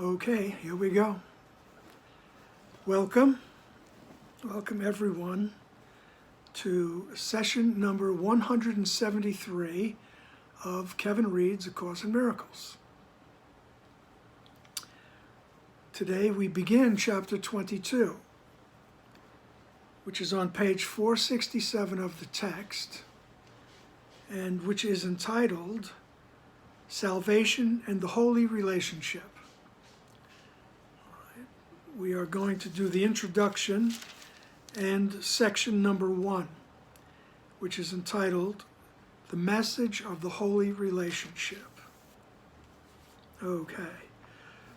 Okay, here we go. Welcome everyone to session number 173 of Kevin Reed's A Course in Miracles. Today we begin chapter 22, which is on page 467 of the text, and which is entitled Salvation and the Holy Relationship. We are going to do the introduction and section number 1, which is entitled The Message of the Holy Relationship. Okay,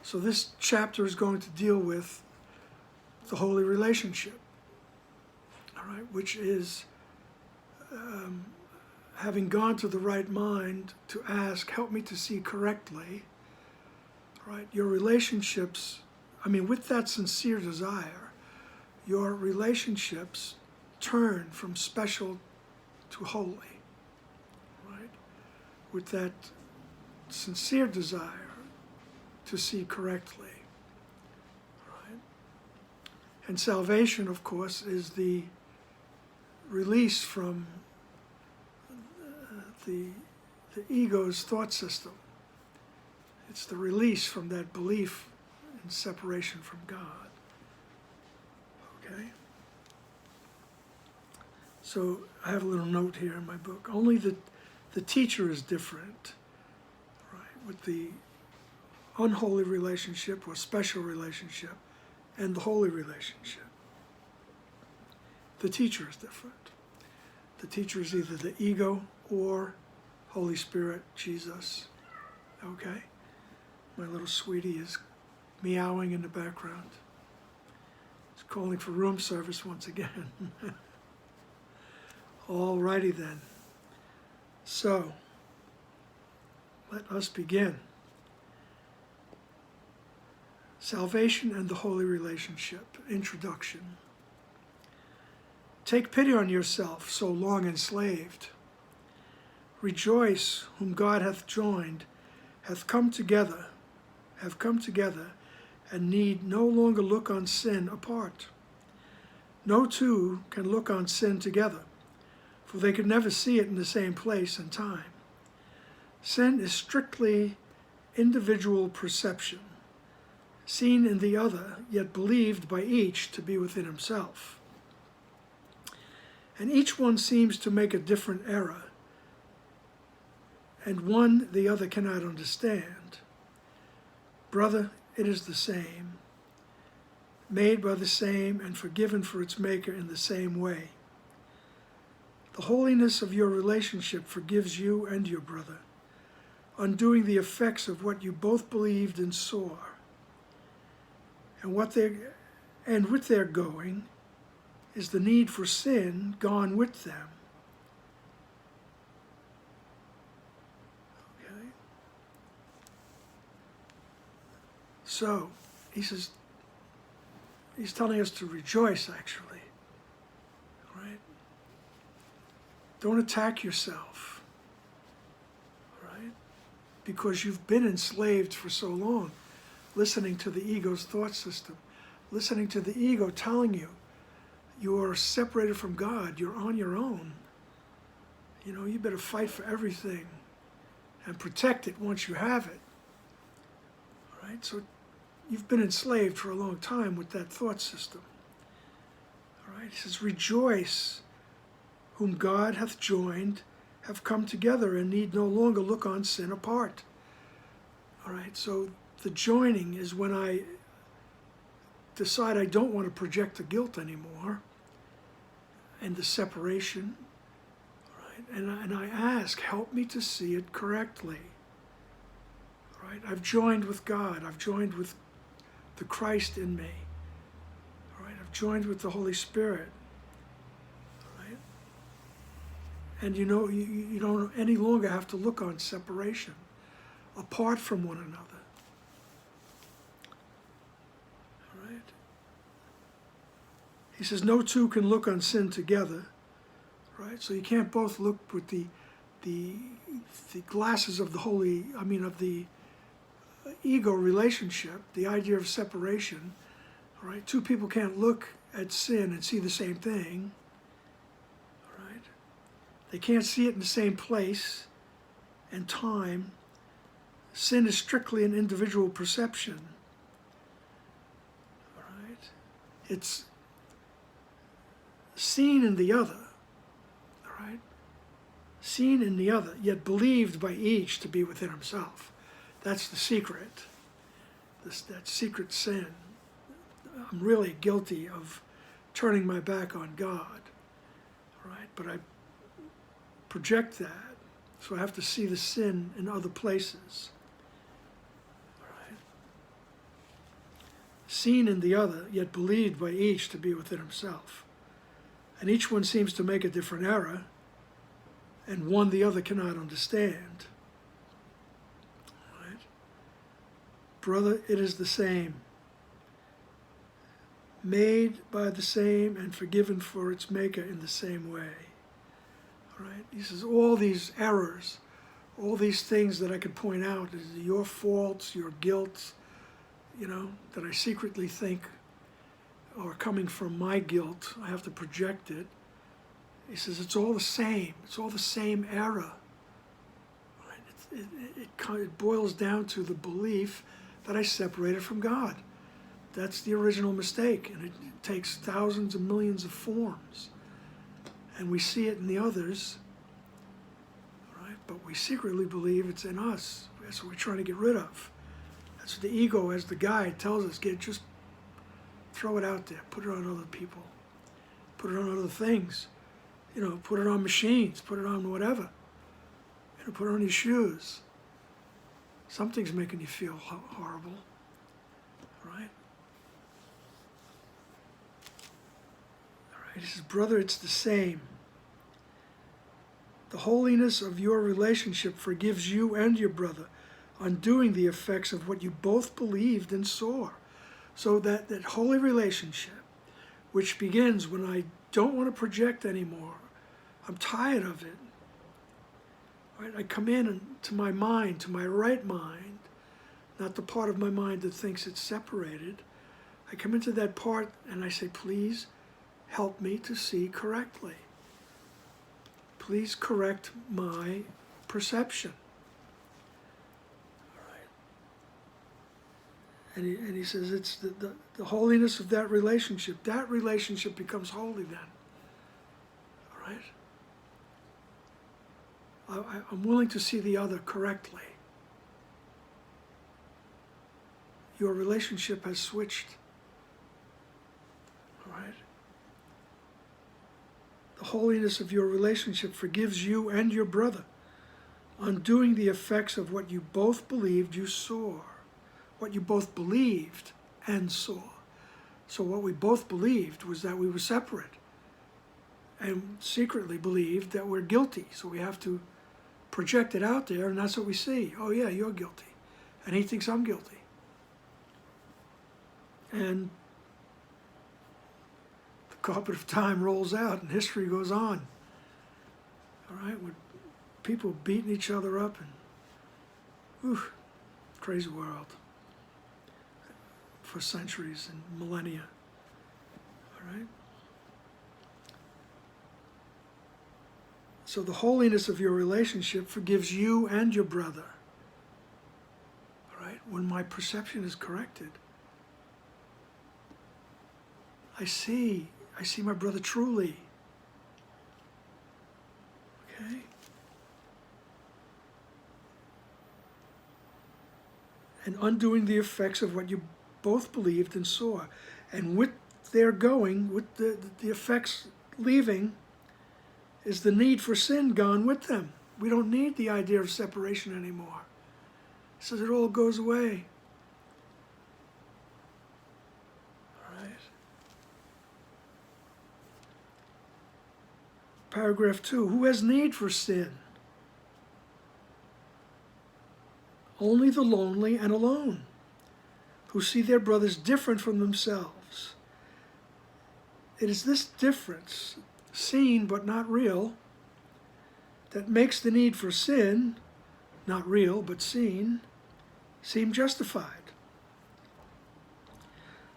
so this chapter is going to deal with the holy relationship, all right, which is having gone to the right mind to ask, help me to see correctly, all right, your relationships. With that sincere desire, your relationships turn from special to holy, right? With that sincere desire to see correctly, right? And salvation, of course, is the release from the ego's thought system. It's the release from that belief and separation from God. Okay? So I have a little note here in my book. Only the teacher is different, right? With the unholy relationship or special relationship and the holy relationship. The teacher is different. The teacher is either the ego or Holy Spirit, Jesus. Okay? My little sweetie is meowing in the background. It's calling for room service once again. All righty then. So, let us begin. Salvation and the Holy Relationship. Introduction. Take pity on yourself, so long enslaved. Rejoice, whom God hath joined, have come together, and need no longer look on sin apart. No two can look on sin together, for they could never see it in the same place and time. Sin is strictly individual perception, seen in the other, yet believed by each to be within himself. And each one seems to make a different error, and one the other cannot understand. Brother, it is the same, made by the same and forgiven for its maker in the same way. The holiness of your relationship forgives you and your brother, undoing the effects of what you both believed and saw. And with their going is the need for sin gone with them. So, he says, he's telling us to rejoice, actually, right? Don't attack yourself, right? Because you've been enslaved for so long, listening to the ego's thought system, listening to the ego telling you, you are separated from God, you're on your own. You better fight for everything and protect it once you have it, right? So, you've been enslaved for a long time with that thought system. All right, he says, rejoice, whom God hath joined, have come together, and need no longer look on sin apart. All right, so the joining is when I decide I don't want to project the guilt anymore, and the separation. All right, and I ask, help me to see it correctly. All right, I've joined with God. I've joined with the Christ in me. All right, I've joined with the Holy Spirit. All right, and you don't any longer have to look on separation, apart from one another. All right. He says no two can look on sin together. Right, so you can't both look with the glasses of the ego relationship, the idea of separation, right? Two people can't look at sin and see the same thing, right? They can't see it in the same place and time. Sin is strictly an individual perception, right? It's seen in the other, right? Seen in the other, yet believed by each to be within himself. That's the secret, that secret sin. I'm really guilty of turning my back on God, right? But I project that, so I have to see the sin in other places, right? Seen in the other, yet believed by each to be within himself. And each one seems to make a different error, and one the other cannot understand. Right? Brother, it is the same, made by the same and forgiven for its maker in the same way. Right? He says all these errors, all these things that I could point out is your faults, your guilt, that I secretly think are coming from my guilt. I have to project it. He says it's all the same. It's all the same error. Right? It boils down to the belief that I separated from God. That's the original mistake, and it takes thousands and millions of forms. And we see it in the others, right? But we secretly believe it's in us. That's what we're trying to get rid of. That's what the ego, as the guide, tells us. Just throw it out there. Put it on other people. Put it on other things. Put it on machines. Put it on whatever. Put it on your shoes. Something's making you feel horrible, right? He says, brother, it's the same. The holiness of your relationship forgives you and your brother, undoing the effects of what you both believed and saw. So that holy relationship, which begins when I don't want to project anymore, I'm tired of it. Right? I come to my mind, to my right mind, not the part of my mind that thinks it's separated. I come into that part and I say, please, help me to see correctly. Please correct my perception. All right. And he says it's the holiness of that relationship. That relationship becomes holy then. All right. I'm willing to see the other correctly. Your relationship has switched. All right. The holiness of your relationship forgives you and your brother, undoing the effects of what you both believed you saw. What you both believed and saw. So what we both believed was that we were separate, and secretly believed that we're guilty. So we have to project it out there, and that's what we see. Oh yeah, you're guilty. And he thinks I'm guilty. And carpet of time rolls out and history goes on. All right, with people beating each other up and crazy world for centuries and millennia. All right. So the holiness of your relationship forgives you and your brother. All right, when my perception is corrected, I see my brother truly. Okay? And undoing the effects of what you both believed and saw. And with their going, with the effects leaving, is the need for sin gone with them. We don't need the idea of separation anymore. So it all goes away. Paragraph 2, who has need for sin? Only the lonely and alone, who see their brothers different from themselves. It is this difference, seen but not real, that makes the need for sin, not real but seen, seem justified.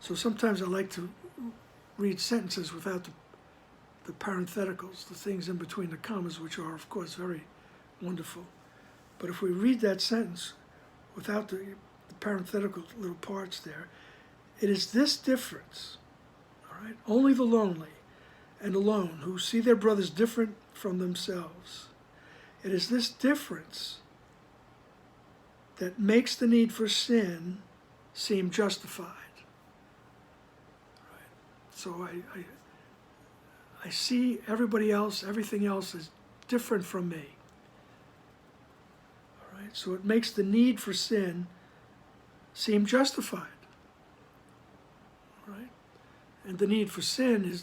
So sometimes I like to read sentences without the parentheticals, the things in between the commas, which are, of course, very wonderful. But if we read that sentence without the parenthetical little parts there, it is this difference, all right? Only the lonely and alone who see their brothers different from themselves. It is this difference that makes the need for sin seem justified. Right? So I see everybody else, everything else is different from me. All right? So it makes the need for sin seem justified. Right? And the need for sin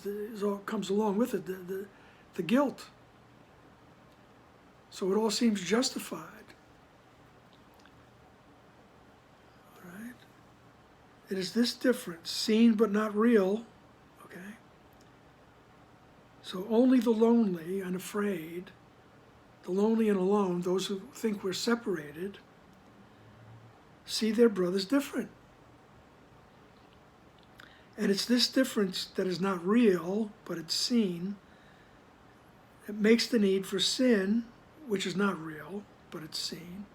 comes along with it, the guilt. So it all seems justified. All right? It is this difference, seen but not real, okay? So only the lonely and afraid, the lonely and alone, those who think we're separated, see their brothers different. And it's this difference that is not real, but it's seen. It makes the need for sin, which is not real, but it's seen,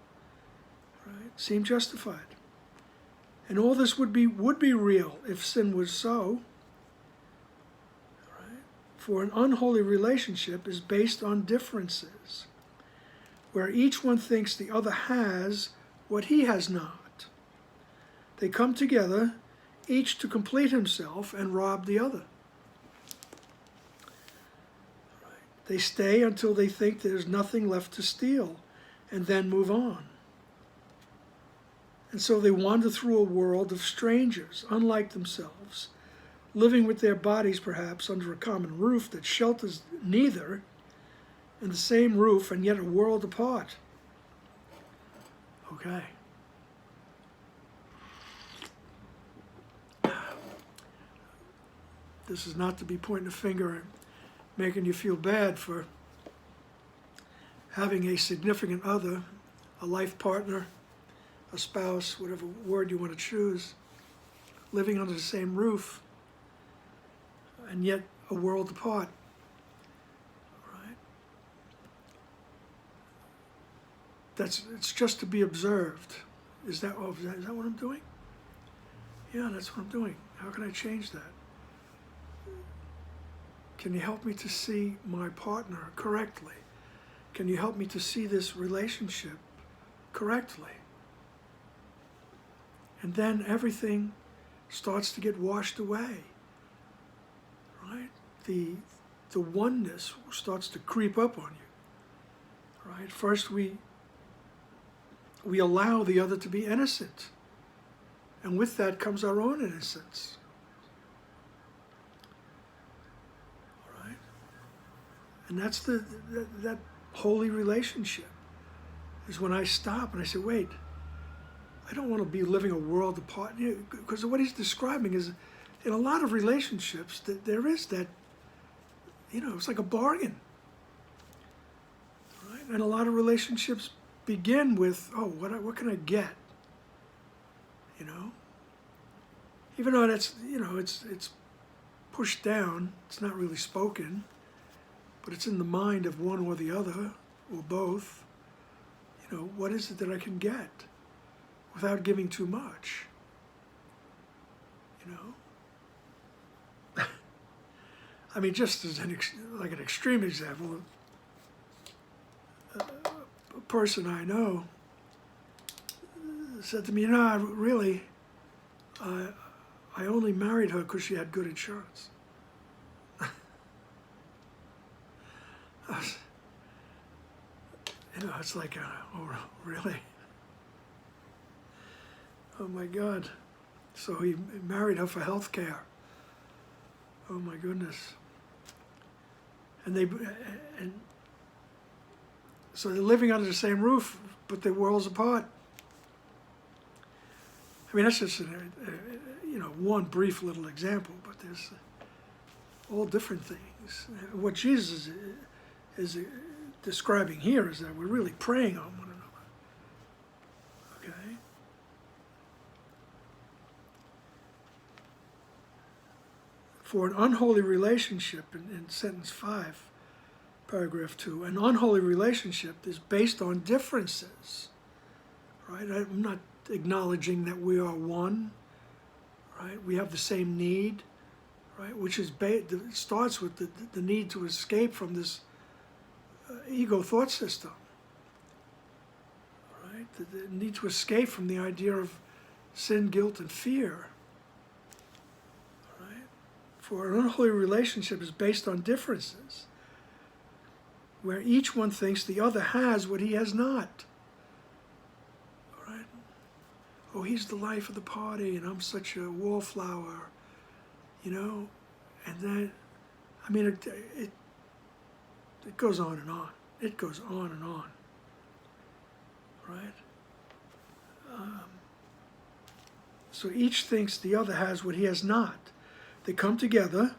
right, seem justified. And all this would be real if sin was so. Right? For an unholy relationship is based on differences, where each one thinks the other has what he has not. They come together, each to complete himself and rob the other. They stay until they think there's nothing left to steal, and then move on. And so they wander through a world of strangers, unlike themselves, living with their bodies perhaps under a common roof that shelters neither, in the same roof and yet a world apart. Okay. This is not to be pointing a finger and making you feel bad for having a significant other, a life partner, a spouse, whatever word you want to choose, living under the same roof, and yet a world apart. Right? It's just to be observed. Is that what I'm doing? Yeah, that's what I'm doing. How can I change that? Can you help me to see my partner correctly? Can you help me to see this relationship correctly? And then everything starts to get washed away, right? The oneness starts to creep up on you, right? First we allow the other to be innocent, and with that comes our own innocence. And that's that holy relationship, is when I stop and I say, wait, I don't want to be living a world apart. Because what he's describing is, in a lot of relationships, that there is that, it's like a bargain. Right? And a lot of relationships begin with, what can I get? Even though that's, it's pushed down, it's not really spoken, but it's in the mind of one or the other, or both. What is it that I can get without giving too much? I mean, just as an extreme example, a person I know said to me, really, I only married her because she had good insurance. It's like, oh, really? Oh my God. So he married her for health care. Oh my goodness. And so they're living under the same roof, but they're worlds apart. I mean, that's just one brief little example, but there's all different things. What Jesus is describing here is that we're really preying on one another. Okay? For an unholy relationship, in sentence 5, paragraph 2, an unholy relationship is based on differences, right? I'm not acknowledging that we are one, right? We have the same need, right? Which is it starts with the need to escape from this ego thought system, right? The need to escape from the idea of sin, guilt, and fear, right? For an unholy relationship is based on differences, where each one thinks the other has what he has not, right? Oh, he's the life of the party, and I'm such a wallflower, you know? And then, I mean, it goes on and on. It goes on and on, right? So each thinks the other has what he has not. They come together,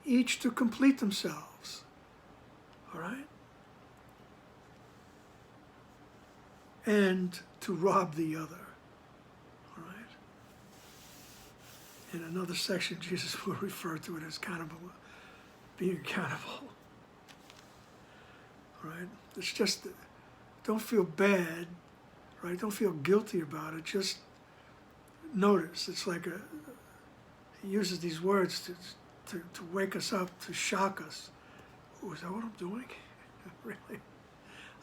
each to complete themselves, all right? And to rob the other, all right? In another section, Jesus will refer to it as being cannibal, right? It's just, don't feel bad, right? Don't feel guilty about it. Just notice. It's like he uses these words to wake us up, to shock us. Oh, is that what I'm doing? Really?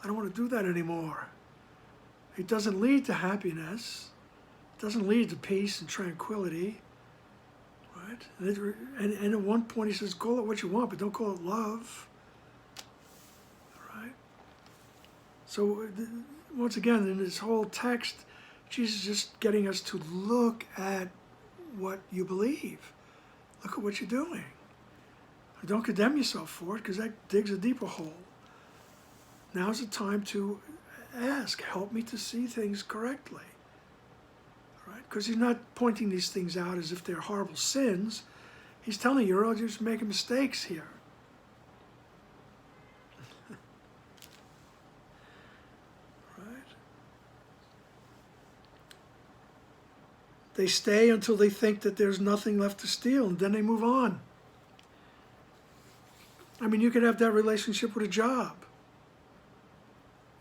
I don't want to do that anymore. It doesn't lead to happiness. It doesn't lead to peace and tranquility, right? And at one point he says, call it what you want, but don't call it love, right? So once again, in this whole text, Jesus is just getting us to look at what you believe. Look at what you're doing. Don't condemn yourself for it, because that digs a deeper hole. Now's the time to ask, help me to see things correctly. Right? Because he's not pointing these things out as if they're horrible sins. He's telling you, you're just making mistakes here. They stay until they think that there's nothing left to steal, and then they move on. I mean, you could have that relationship with a job,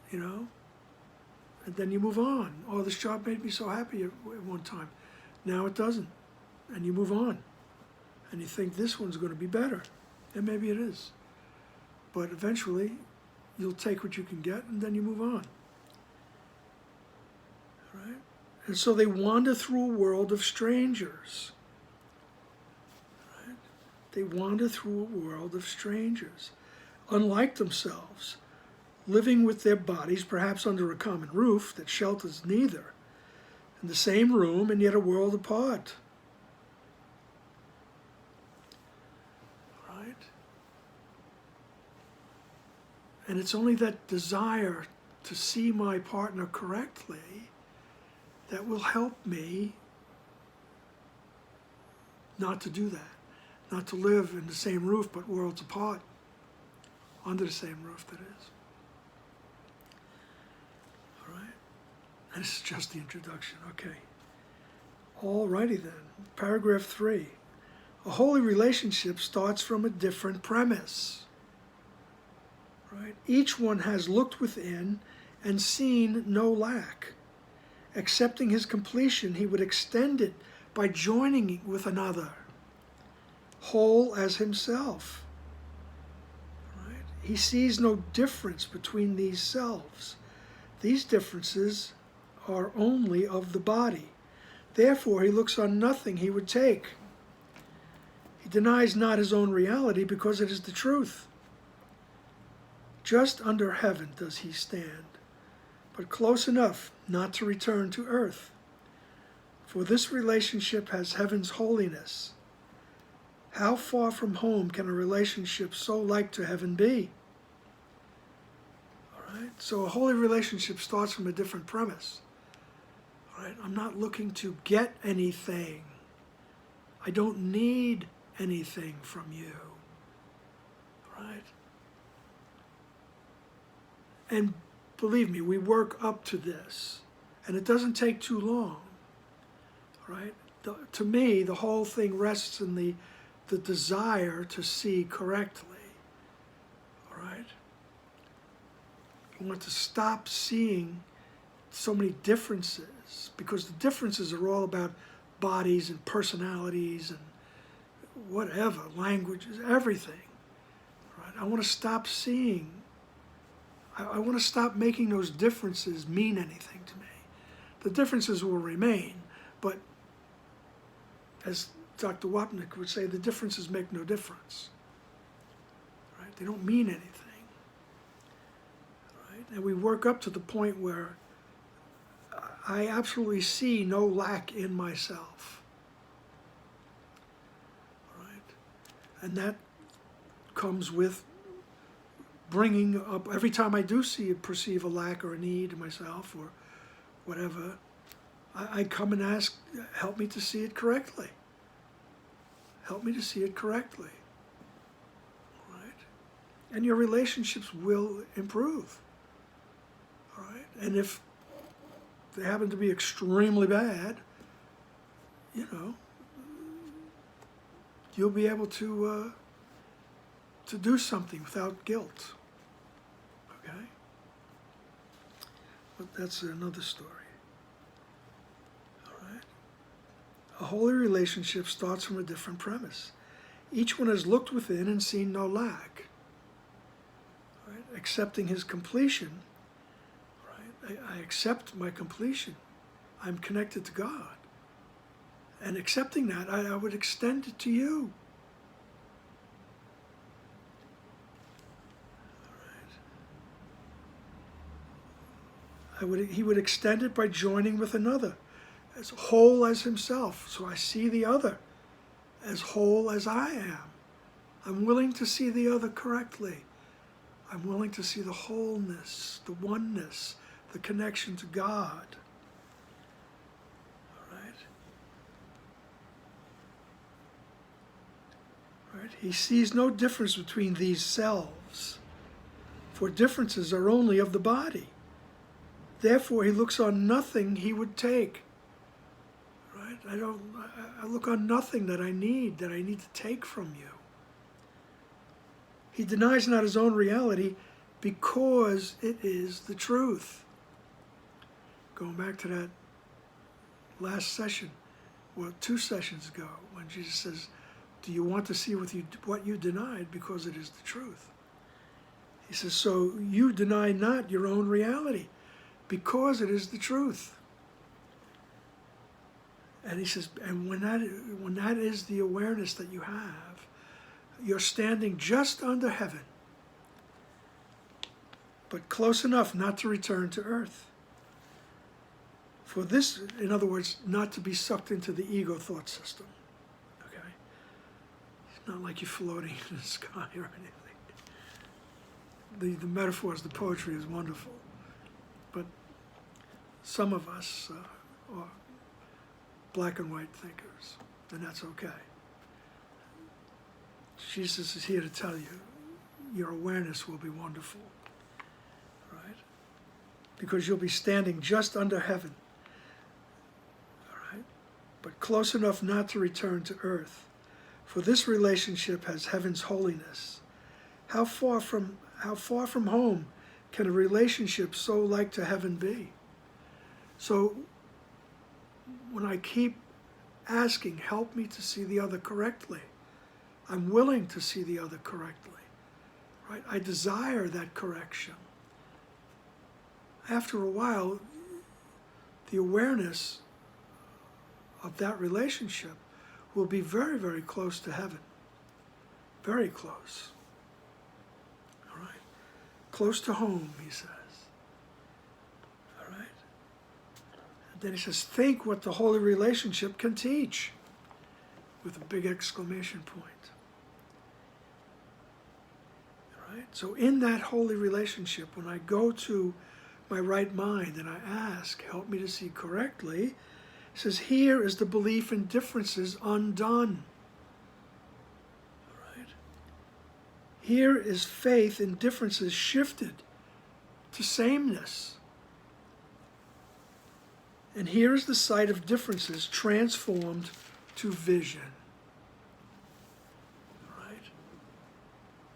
you know, and then you move on. Oh, this job made me so happy at one time. Now it doesn't, and you move on. And you think this one's going to be better, and maybe it is. But eventually, you'll take what you can get, and then you move on. Right? And so they wander through a world of strangers. Right? They wander through a world of strangers, unlike themselves, living with their bodies, perhaps under a common roof that shelters neither, in the same room and yet a world apart. Right? And it's only that desire to see my partner correctly that will help me not to do that, not to live in the same roof but worlds apart, under the same roof, that is. All right? And this is just the introduction, okay. All righty then, paragraph 3. A holy relationship starts from a different premise. Right? Each one has looked within and seen no lack. Accepting his completion, he would extend it by joining with another, whole as himself. Right? He sees no difference between these selves. These differences are only of the body. Therefore, he looks on nothing he would take. He denies not his own reality because it is the truth. Just under heaven does he stand, but close enough not to return to earth. For this relationship has heaven's holiness. How far from home can a relationship so like to heaven be? All right? So a holy relationship starts from a different premise. All right? I'm not looking to get anything. I don't need anything from you. Right? And believe me, we work up to this, and it doesn't take too long, right? To me, the whole thing rests in the the desire to see correctly. All right? I want to stop seeing so many differences, because the differences are all about bodies and personalities and whatever, languages, everything. Right? I want to stop seeing, I want to stop making those differences mean anything to me. The differences will remain, but as Dr. Wapnick would say, the differences make no difference. Right? They don't mean anything. Right? And we work up to the point where I absolutely see no lack in myself. Right? And that comes with bringing up, every time I do perceive a lack or a need in myself or whatever, I come and ask, help me to see it correctly. Help me to see it correctly. Right? And your relationships will improve. All right? And if they happen to be extremely bad, you know, you'll be able to do something without guilt. Okay? But that's another story. All right? A holy relationship starts from a different premise. Each one has looked within and seen no lack. Right? Accepting his completion, right? I accept my completion. I'm connected to God. And accepting that, I would extend it to you. He would extend it by joining with another, as whole as himself. So I see the other as whole as I am. I'm willing to see the other correctly. I'm willing to see the wholeness, the oneness, the connection to God. All right? All right? He sees no difference between these selves, for differences are only of the body. Therefore, he looks on nothing he would take. Right? I look on nothing that I need to take from you. He denies not his own reality because it is the truth. Going back to that last session, well, 2 sessions ago, when Jesus says, do you want to see what you denied because it is the truth? He says, so you deny not your own reality, because it is the truth. And he says, and when that is the awareness that you have, you're standing just under heaven, but close enough not to return to earth. For this, in other words, not to be sucked into the ego thought system. Okay? It's not like you're floating in the sky or anything. The metaphors, the poetry is wonderful. But some of us are black and white thinkers, and that's okay. Jesus is here to tell you, your awareness will be wonderful, right? Because you'll be standing just under heaven, all right? But close enough not to return to earth. For this relationship has heaven's holiness. How far from home can a relationship so like to heaven be? So when I keep asking, help me to see the other correctly, I'm willing to see the other correctly. Right? I desire that correction. After a while, the awareness of that relationship will be very, very close to heaven. Very close. All right? Close to home, he says. All right? And then he says, think what the holy relationship can teach, with a big exclamation point. All right? So in that holy relationship, when I go to my right mind and I ask, help me to see correctly, it says, here is the belief in differences undone. All right? Here is faith in differences shifted to sameness. And here is the sight of differences transformed to vision.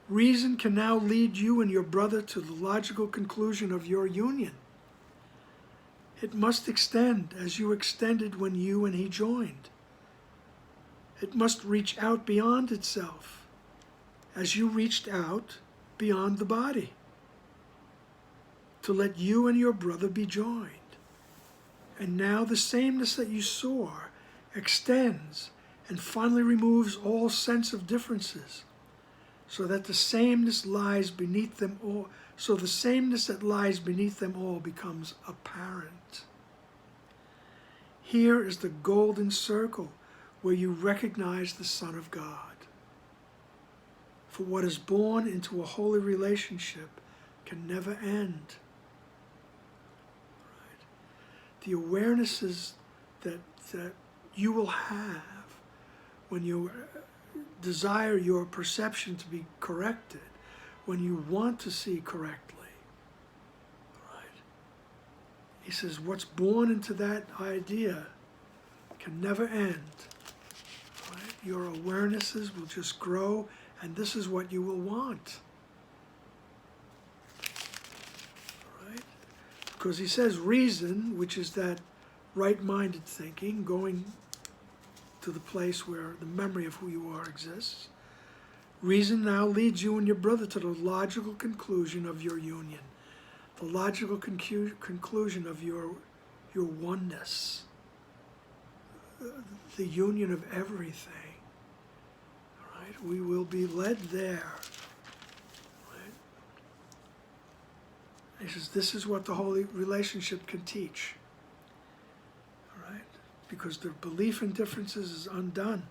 Reason can now lead you and your brother to the logical conclusion of your union. It must extend as you extended when you and he joined. It must reach out beyond itself as you reached out beyond the body to let you and your brother be joined. And now the sameness that you saw extends and finally removes all sense of differences, so that the sameness lies beneath them all. So the sameness that lies beneath them all becomes apparent. Here is the golden circle where you recognize the Son of God. For what is born into a holy relationship can never end. Right? The awarenesses that you will have when you desire your perception to be corrected, when you want to see correctly. Right? He says what's born into that idea can never end. Right? Your awarenesses will just grow, and this is what you will want. Right? Because he says reason, which is that right-minded thinking, going to the place where the memory of who you are exists. Reason now leads you and your brother to the logical conclusion of your union, the logical conclusion of your oneness, the union of everything. Right? We will be led there. Right? He says this is what the holy relationship can teach. Because the belief in differences is undone.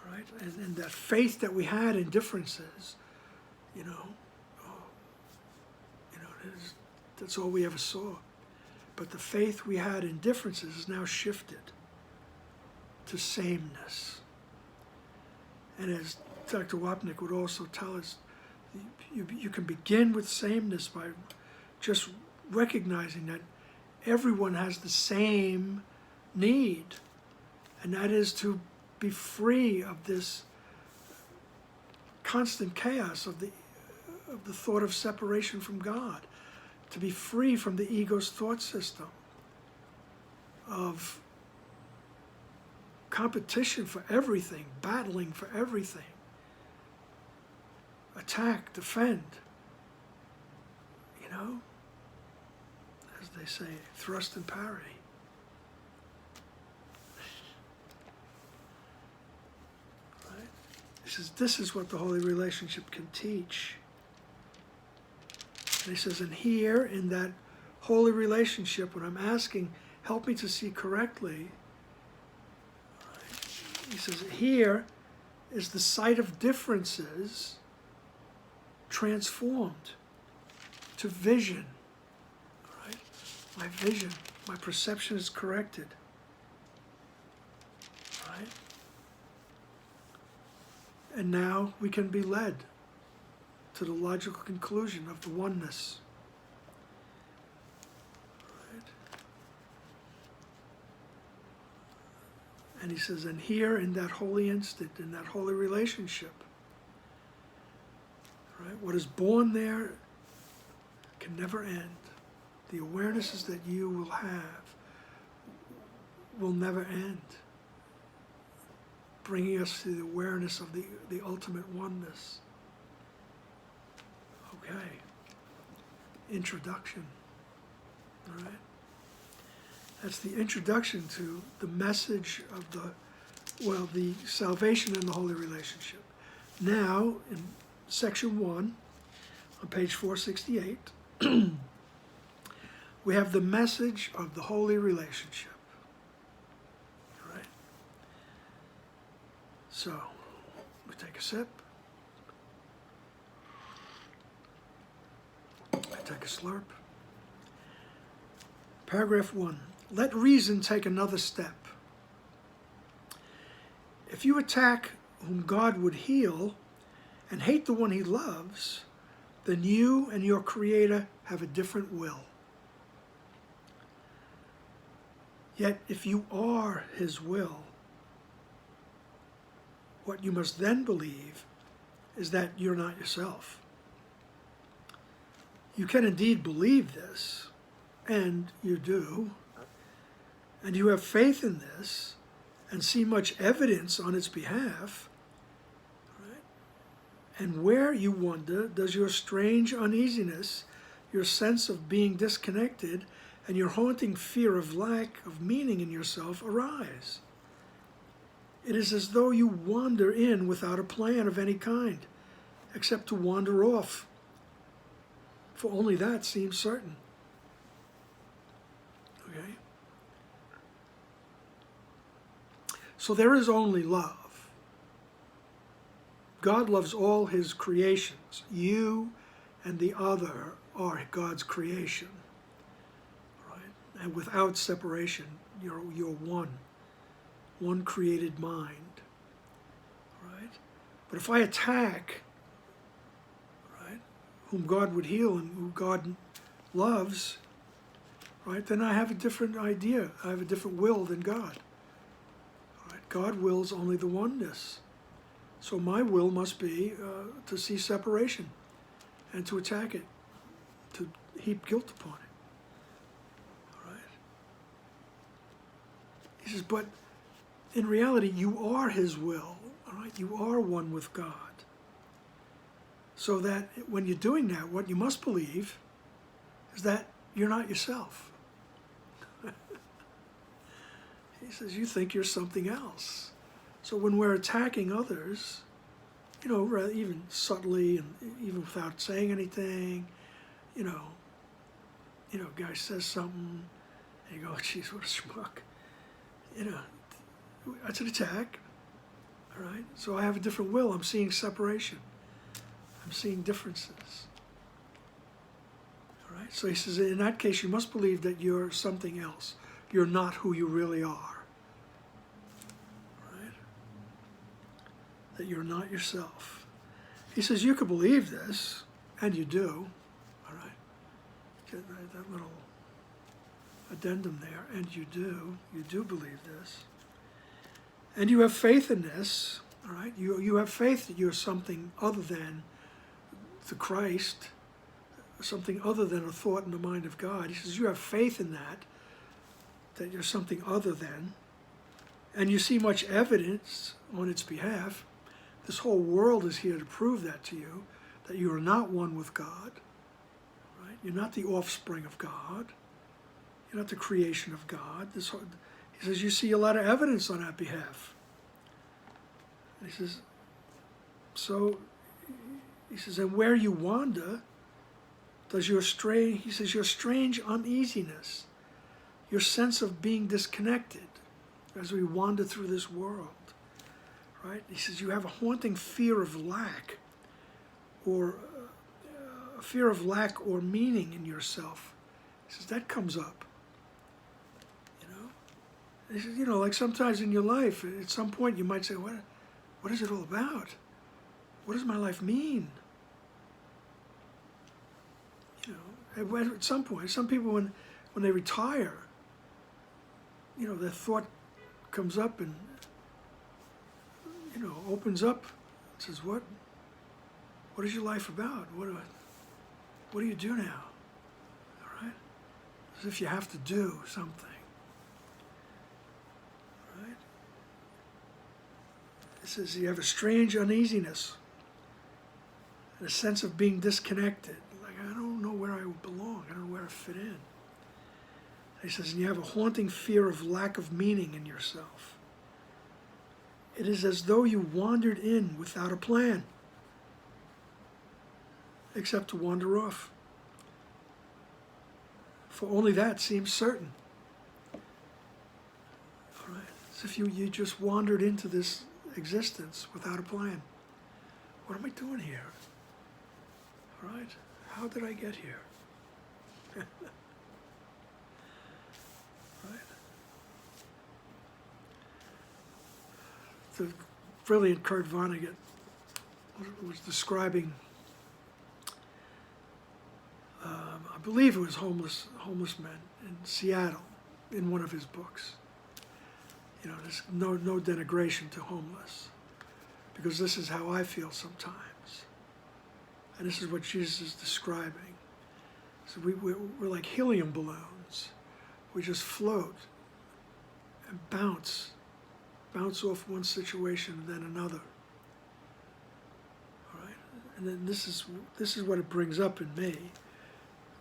Right? And that faith that we had in differences, that's all we ever saw. But the faith we had in differences is now shifted to sameness. And as Dr. Wapnick would also tell us, you can begin with sameness by just recognizing that everyone has the same need, and that is to be free of this constant chaos of the thought of separation from God, to be free from the ego's thought system of competition for everything, battling for everything, attack, defend, as they say, thrust and parry. Right? He says, this is what the holy relationship can teach. And he says, and here in that holy relationship, when I'm asking, help me to see correctly, right? He says, here is the sight of differences transformed to vision. Right? My vision, my perception is corrected. Right? And now we can be led to the logical conclusion of the oneness. Right? And he says, and here in that holy instant, in that holy relationship, right, what is born there can never end. The awarenesses that you will have will never end, bringing us to the awareness of the ultimate oneness. Okay. Introduction. All right. That's the introduction to the message of the salvation and the holy relationship. Now, in section 1, on page 468, we have the message of the holy relationship. All right. So, we take a sip. Take a slurp. Paragraph 1. Let reason take another step. If you attack whom God would heal and hate the one he loves, then you and your Creator have a different will. Yet if you are his will, what you must then believe is that you're not yourself. You can indeed believe this, and you do, and you have faith in this, and see much evidence on its behalf, right? And where, you wonder, does your strange uneasiness, your sense of being disconnected, and your haunting fear of lack of meaning in yourself arise? It is as though you wander in without a plan of any kind, except to wander off, for only that seems certain. Okay? So there is only love. God loves all his creations. You and the other are God's creation. Right? And without separation, you're one created mind. Right? But if I attack, right, whom God would heal and who God loves, right, then I have a different idea. I have a different will than God. God wills only the oneness. So my will must be to see separation and to attack it, to heap guilt upon it. All right? He says, but in reality, you are his will. All right? You are one with God. So that when you're doing that, what you must believe is that you're not yourself. He says, you think you're something else. So when we're attacking others, you know, even subtly and even without saying anything, you know, guy says something, and you go, geez, what a schmuck. You know, that's an attack, all right? So I have a different will. I'm seeing separation. I'm seeing differences. All right? So he says, in that case, you must believe that you're something else. You're not who you really are. That you're not yourself. He says you could believe this, and you do. All right, get that little addendum there, and you do believe this, and you have faith in this. All right, you have faith that you're something other than the Christ, something other than a thought in the mind of God. He says you have faith in that you're something other than, and you see much evidence on its behalf. This whole world is here to prove that to you, that you are not one with God, right? You're not the offspring of God. You're not the creation of God. He says you see a lot of evidence on that behalf. And he says, and where you wander, does your strange uneasiness, your sense of being disconnected as we wander through this world, right? He says you have a haunting fear of lack, or a fear of lack or meaning in yourself. He says that comes up. You know, he says, you know, like sometimes in your life, at some point you might say, what is it all about? What does my life mean? You know, at some point, some people when they retire, you know, their thought comes up and, you know, opens up and says, what is your life about? What do you do now? All right? As if you have to do something. All right? It says you have a strange uneasiness, a sense of being disconnected. Like, I don't know where I belong. I don't know where I fit in. He says, and you have a haunting fear of lack of meaning in yourself. It is as though you wandered in without a plan, except to wander off. For only that seems certain. All right. As if you just wandered into this existence without a plan. What am I doing here? All right. How did I get here? The brilliant Kurt Vonnegut was describing, I believe it was homeless men in Seattle, in one of his books. You know, there's no denigration to homeless, because this is how I feel sometimes. And this is what Jesus is describing. So we're like helium balloons. We just float and bounce off one situation and then another. All right? And then this is what it brings up in me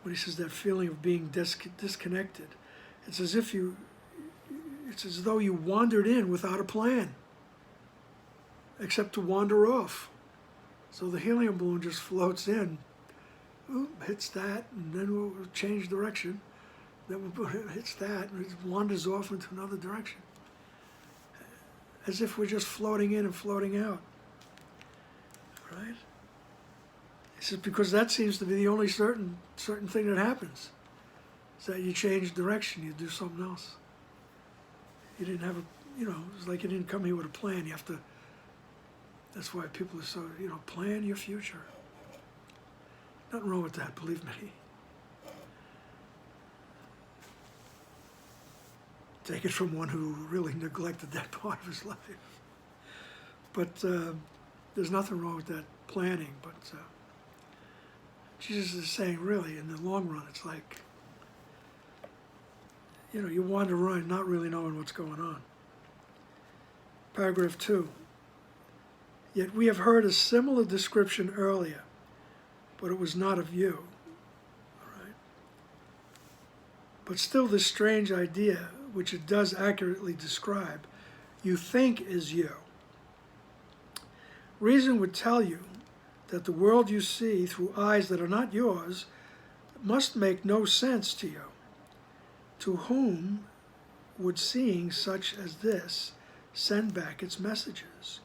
when he says that feeling of being disconnected. It's as though you wandered in without a plan, except to wander off. So the helium balloon just floats in, hits that, and then we'll change direction. Then it hits that, and it wanders off into another direction. As if we're just floating in and floating out. Right? He says, because that seems to be the only certain thing that happens. Is that you change direction, you do something else. You didn't have it's like you didn't come here with a plan. You have to, that's why people are so, plan your future. Nothing wrong with that, believe me. Take it from one who really neglected that part of his life. But there's nothing wrong with that planning. But Jesus is saying, really, in the long run, it's like, you wander around not really knowing what's going on. Paragraph 2. Yet we have heard a similar description earlier, but it was not of you. All right? But still this strange idea, which it does accurately describe, you think is you. Reason would tell you that the world you see through eyes that are not yours must make no sense to you. To whom would seeing such as this send back its messages?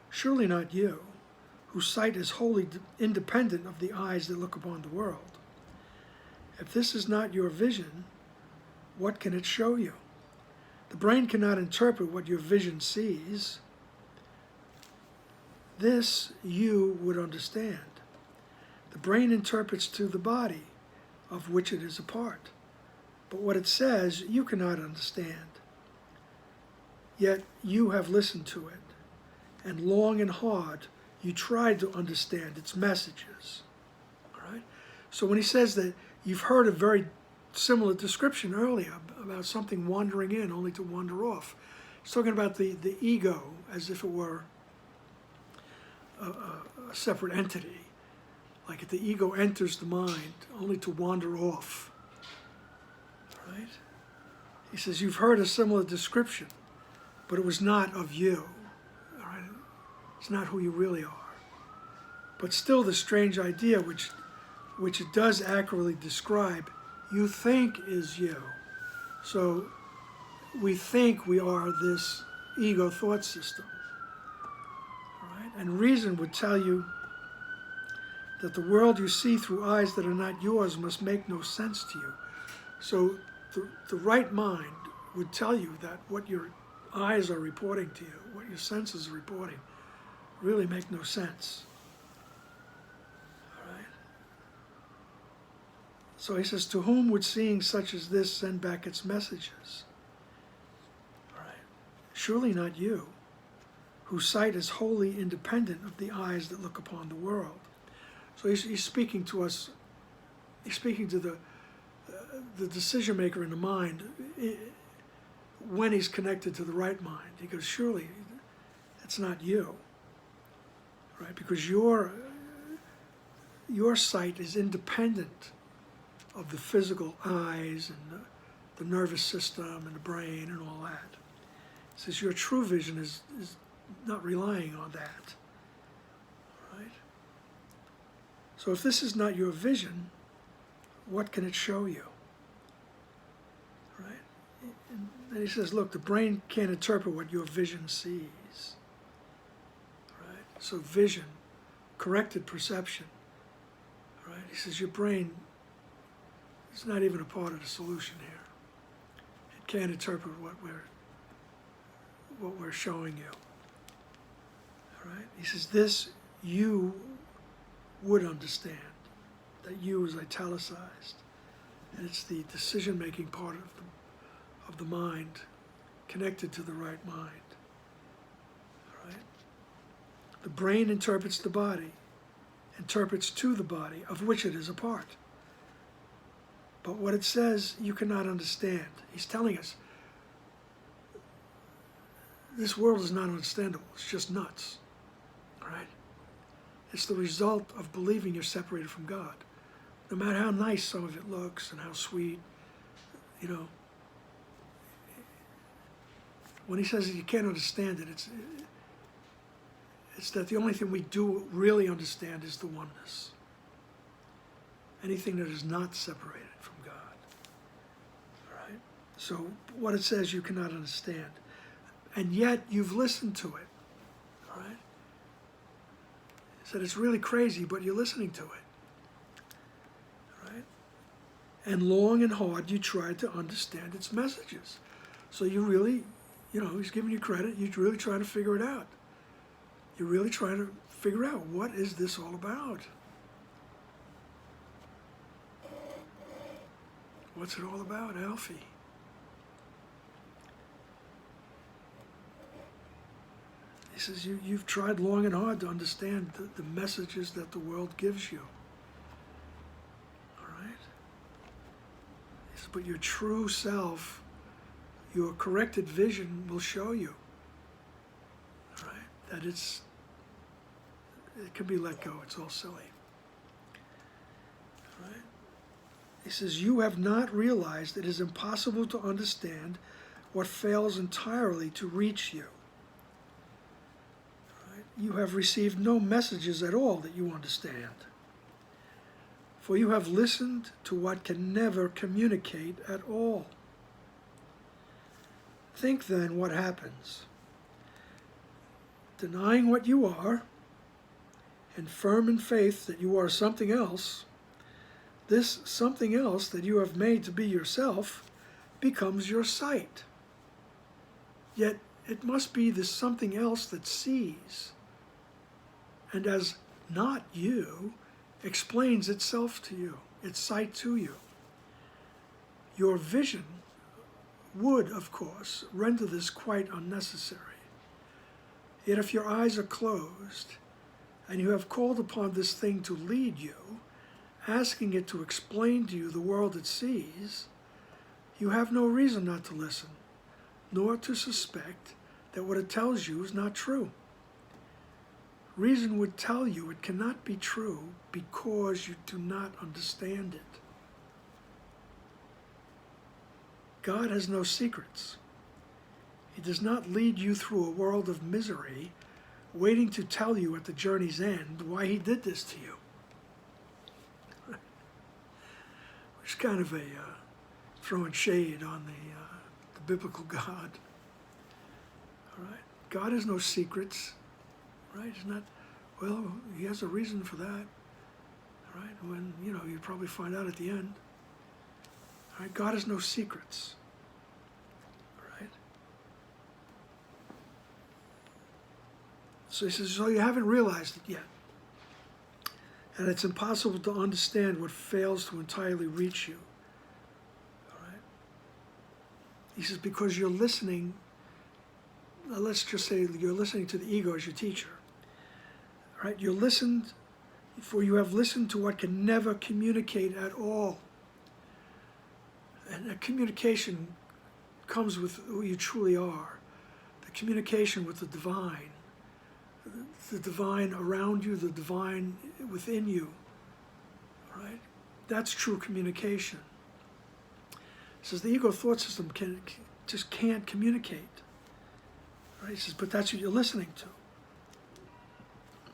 Surely not you, whose sight is wholly independent of the eyes that look upon the world. If this is not your vision, what can it show you? The brain cannot interpret what your vision sees. This you would understand. The brain interprets to the body, of which it is a part. But what it says, you cannot understand. Yet you have listened to it, and long and hard you tried to understand its messages. All right? So when he says that you've heard a very similar description earlier about something wandering in only to wander off, he's talking about the ego as if it were a separate entity. Like if the ego enters the mind only to wander off. Right? He says, you've heard a similar description, but it was not of you. All right? It's not who you really are. But still the strange idea, which it does accurately describe, you think is you. So we think we are this ego thought system. All right? And reason would tell you that the world you see through eyes that are not yours must make no sense to you. So the right mind would tell you that what your eyes are reporting to you, what your senses are reporting, really make no sense. All right? So he says, to whom would seeing such as this send back its messages? All right? Surely not you, whose sight is wholly independent of the eyes that look upon the world. So he's speaking to us, he's speaking to the decision maker in the mind when he's connected to the right mind. He goes, surely it's not you, right? Because your sight is independent of the physical eyes and the nervous system and the brain and all that. He says your true vision is not relying on that, right? So if this is not your vision, what can it show you? And he says, look, the brain can't interpret what your vision sees. Right? So vision, corrected perception. Right? He says your brain is not even a part of the solution here. It can't interpret what we're showing you. All right? He says this you would understand. That you is italicized. And it's the decision-making part of the mind connected to the right mind. All right? The brain interprets the body, interprets to the body, of which it is a part. But what it says, you cannot understand. He's telling us, this world is not understandable. It's just nuts. All right? It's the result of believing you're separated from God. No matter how nice some of it looks and how sweet, you know, when he says that you can't understand it, it's that the only thing we do really understand is the oneness. Anything that is not separated from God. All right? So what it says you cannot understand. And yet you've listened to it. All right? He said it's really crazy, but you're listening to it. All right? And long and hard you tried to understand its messages. So you really, he's giving you credit, you're really trying to figure it out. You're really trying to figure out, what is this all about? What's it all about, Alfie? He says, you've tried long and hard to understand the messages that the world gives you. All right? He says, but your true self, your corrected vision will show you, all right, that it can be let go. It's all silly. All right? He says, you have not realized it is impossible to understand what fails entirely to reach you. You have received no messages at all that you understand. For you have listened to what can never communicate at all. Think then what happens. Denying what you are, and firm in faith that you are something else, this something else that you have made to be yourself becomes your sight. Yet it must be this something else that sees, and as not you, explains itself to you, its sight to you. Your vision would, of course, render this quite unnecessary. Yet if your eyes are closed, and you have called upon this thing to lead you, asking it to explain to you the world it sees, you have no reason not to listen, nor to suspect that what it tells you is not true. Reason would tell you it cannot be true because you do not understand it. God has no secrets. He does not lead you through a world of misery, waiting to tell you at the journey's end why he did this to you. Which is kind of a throwing shade on the biblical God. All right? God has no secrets. Right? It's not, well, he has a reason for that. All right? When, you probably find out at the end. All right? God has no secrets. All right? So he says, so you haven't realized it yet. And it's impossible to understand what fails to entirely reach you. All right? He says, because you're listening, let's just say you're listening to the ego as your teacher. Right? You listened, for you have listened to what can never communicate at all. And a communication comes with who you truly are. The communication with the divine around you, the divine within you. Right? That's true communication. It says the ego thought system just can't communicate. Right? He says, but that's what you're listening to.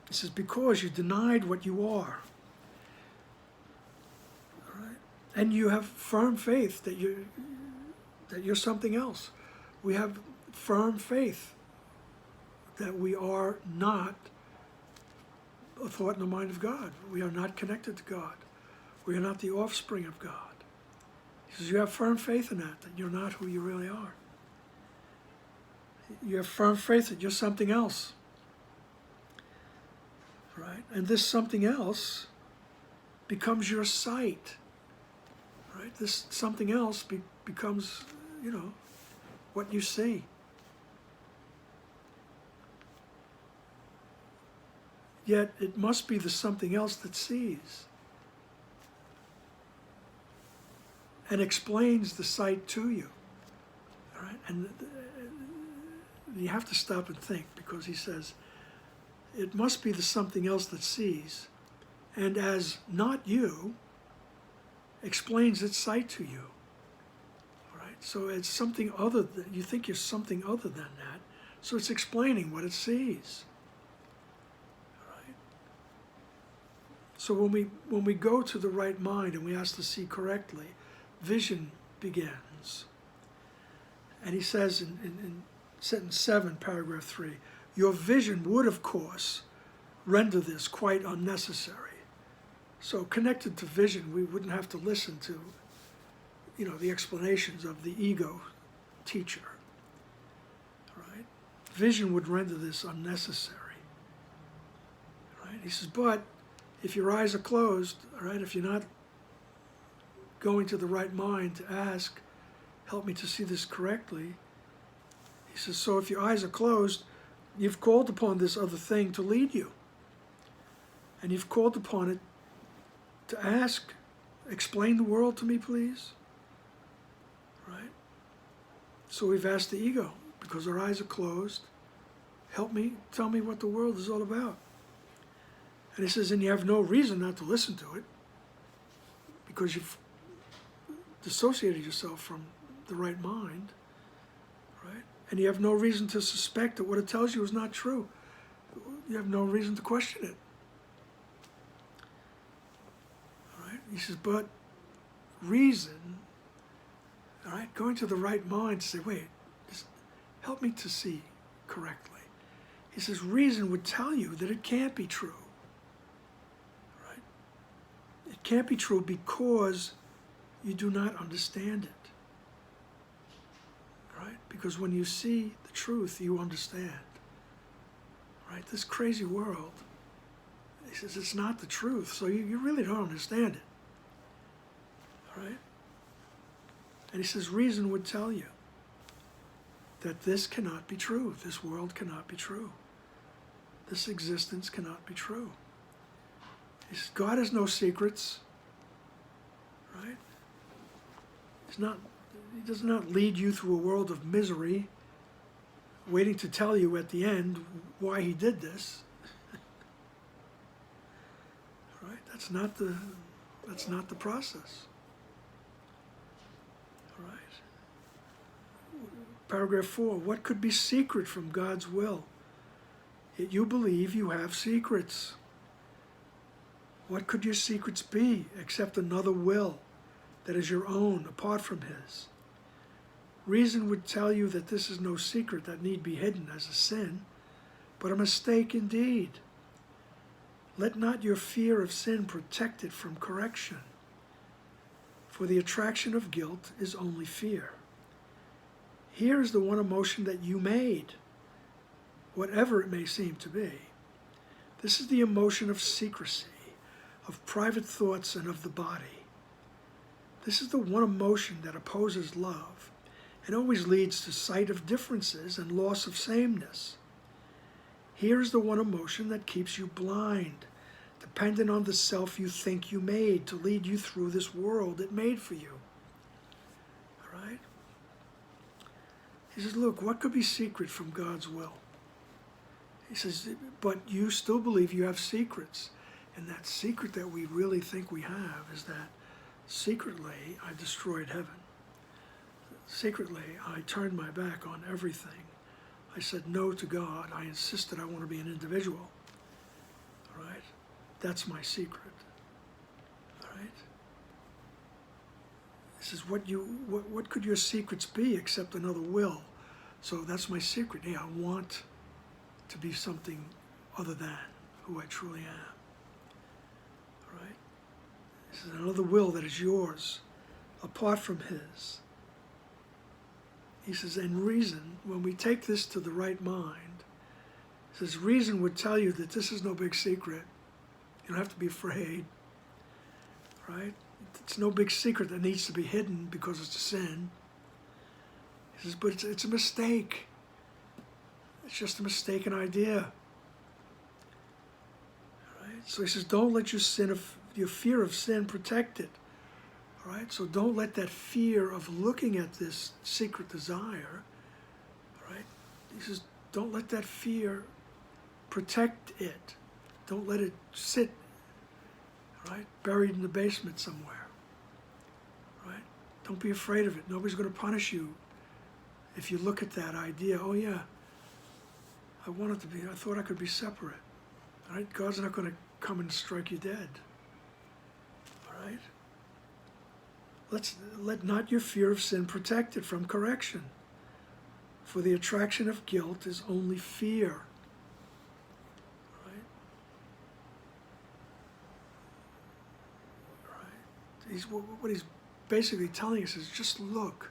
He says, because you denied what you are. All right? And you have firm faith that you're something else. We have firm faith that we are not a thought in the mind of God. We are not connected to God. We are not the offspring of God. He says, you have firm faith in that you're not who you really are. You have firm faith that you're something else. Right? And this something else becomes your sight. Right? This something else becomes, what you see. Yet it must be the something else that sees and explains the sight to you. All right? And you have to stop and think, because he says, it must be the something else that sees, and as not you, explains its sight to you. All right? So it's something other than, you think you're something other than that, so it's explaining what it sees. So when we go to the right mind and we ask to see correctly, vision begins. And he says in sentence 7, paragraph 3, your vision would, of course, render this quite unnecessary. So connected to vision, we wouldn't have to listen to, the explanations of the ego teacher. Right? Vision would render this unnecessary. Right? He says, but if your eyes are closed, all right, if you're not going to the right mind to ask, help me to see this correctly, he says, so if your eyes are closed, you've called upon this other thing to lead you. And you've called upon it to ask, explain the world to me, please. Right? So we've asked the ego, because our eyes are closed, help me, tell me what the world is all about. And he says, and you have no reason not to listen to it, because you've dissociated yourself from the right mind, right? And you have no reason to suspect that what it tells you is not true. You have no reason to question it. All right? He says, but reason, all right, going to the right mind to say, wait, just help me to see correctly. He says, reason would tell you that it can't be true. It can't be true because you do not understand it. Right? Because when you see the truth, you understand. Right? This crazy world, he says, it's not the truth, so you really don't understand it. Right? And he says, reason would tell you that this cannot be true. This world cannot be true. This existence cannot be true. He says, God has no secrets, right? He does not lead you through a world of misery, waiting to tell you at the end why he did this. Right? That's not the process. Right? Paragraph 4, what could be secret from God's will? Yet you believe you have secrets. What could your secrets be except another will that is your own, apart from his? Reason would tell you that this is no secret that need be hidden as a sin, but a mistake indeed. Let not your fear of sin protect it from correction, for the attraction of guilt is only fear. Here is the one emotion that you made, whatever it may seem to be. This is the emotion of secrecy, of private thoughts and of the body. This is the one emotion that opposes love and always leads to sight of differences and loss of sameness. Here is the one emotion that keeps you blind, dependent on the self you think you made to lead you through this world it made for you. All right? He says, look, what could be secret from God's will? He says, but you still believe you have secrets. And that secret that we really think we have is that secretly I destroyed heaven. Secretly I turned my back on everything. I said no to God. I insisted I want to be an individual. All right? That's my secret. All right? He says, what could your secrets be except another will? So that's my secret. Hey, I want to be something other than who I truly am. Right? This is another will that is yours, apart from his. He says, and reason, when we take this to the right mind, he says, reason would tell you that this is no big secret. You don't have to be afraid. Right? It's no big secret that needs to be hidden because it's a sin. He says, but it's a mistake. It's just a mistaken idea. So he says, don't let your fear of sin protect it. All right? So don't let that fear of looking at this secret desire, all right? He says, don't let that fear protect it. Don't let it sit, right, buried in the basement somewhere, right? Don't be afraid of it. Nobody's going to punish you if you look at that idea. Oh yeah, I thought I could be separate, right? God's not going to come and strike you dead, all right? Let not your fear of sin protect it from correction, for the attraction of guilt is only fear. What he's basically telling us is just look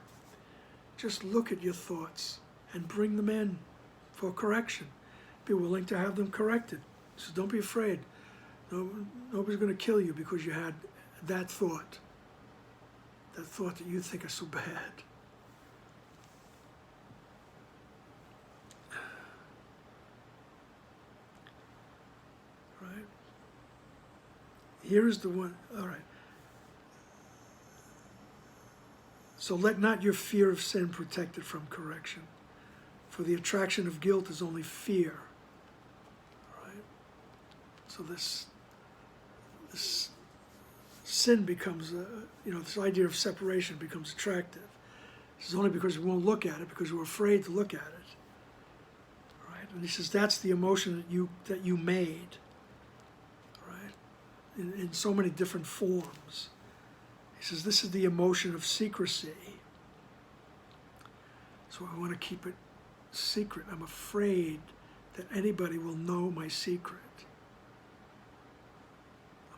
at your thoughts and bring them in for correction. Be willing to have them corrected. So don't be afraid. Nobody's going to kill you because you had that thought that you think is so bad. Right? Here is the one, all right. So let not your fear of sin protect it from correction, for the attraction of guilt is only fear. Right? So this sin becomes, this idea of separation becomes attractive. This is only because we won't look at it, because we're afraid to look at it. Right? And he says that's the emotion that you made. Right? In so many different forms. He says, this is the emotion of secrecy. So I want to keep it secret. I'm afraid that anybody will know my secret.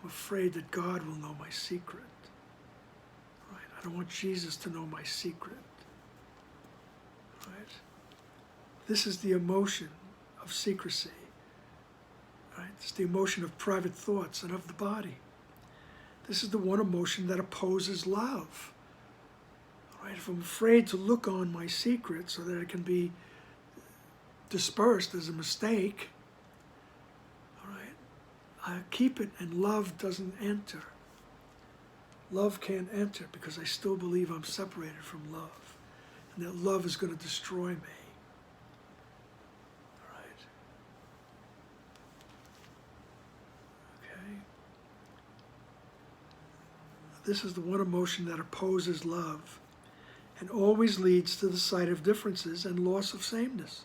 I'm afraid that God will know my secret. Right? I don't want Jesus to know my secret. Right? This is the emotion of secrecy. Right? It's the emotion of private thoughts and of the body. This is the one emotion that opposes love. All right? If I'm afraid to look on my secret so that it can be dispersed as a mistake, all right, I keep it and love doesn't enter. Love can't enter because I still believe I'm separated from love, and that love is going to destroy me. All right? Okay? This is the one emotion that opposes love and always leads to the sight of differences and loss of sameness.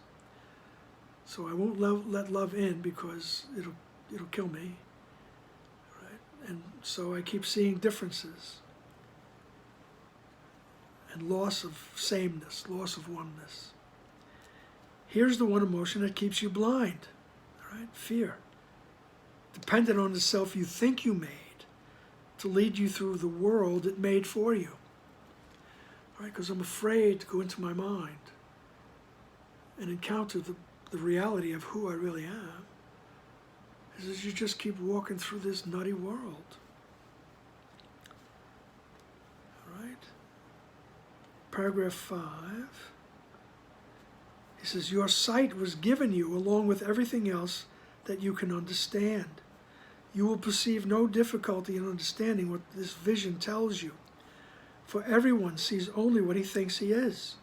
So I won't let love in because it'll kill me. Right? And so I keep seeing differences and loss of sameness, loss of oneness. Here's the one emotion that keeps you blind. Right? Fear. Dependent on the self you think you made to lead you through the world it made for you. Right? Because I'm afraid to go into my mind and encounter the reality of who I really am. Is you just keep walking through this nutty world. All right? Paragraph 5. He says, your sight was given you along with everything else that you can understand. You will perceive no difficulty in understanding what this vision tells you, for everyone sees only what he thinks he is.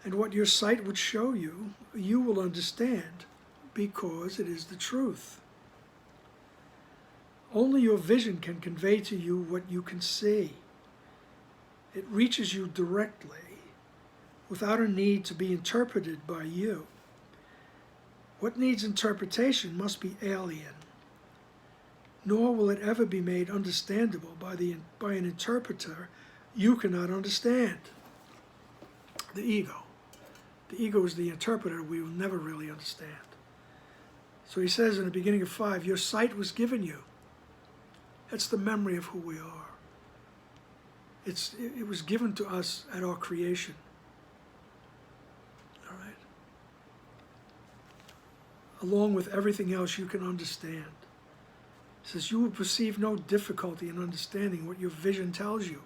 And what your sight would show you, you will understand, because it is the truth. Only your vision can convey to you what you can see. It reaches you directly, without a need to be interpreted by you. What needs interpretation must be alien, nor will it ever be made understandable by an interpreter you cannot understand. The ego. The ego is the interpreter we will never really understand. So he says in the beginning of 5, your sight was given you. That's the memory of who we are. It was given to us at our creation. All right? Along with everything else you can understand. It says, you will perceive no difficulty in understanding what your vision tells you.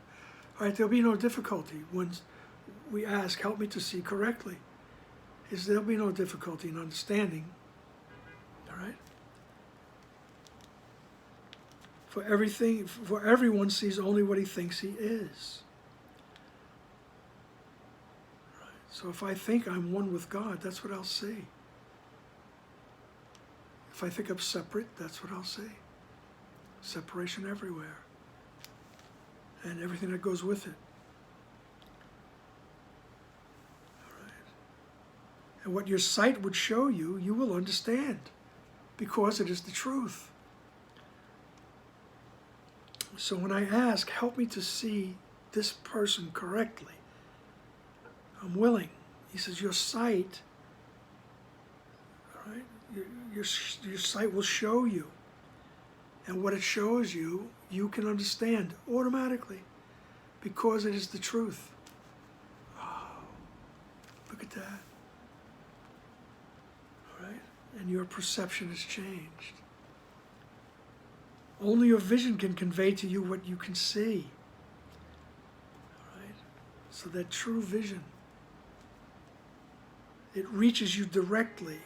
All right, there'll be no difficulty when we ask, help me to see correctly. There'll be no difficulty in understanding. All right? For everyone sees only what he thinks he is. Right? So if I think I'm one with God, that's what I'll see. If I think I'm separate, that's what I'll see. Separation everywhere. And everything that goes with it. All right. And what your sight would show you, you will understand. Because it is the truth. So when I ask, help me to see this person correctly, I'm willing. He says, your sight, all right, your sight will show you. And what it shows you, you can understand automatically because it is the truth. Oh, look at that. All right? And your perception has changed. Only your vision can convey to you what you can see. All right? So that true vision, it reaches you directly.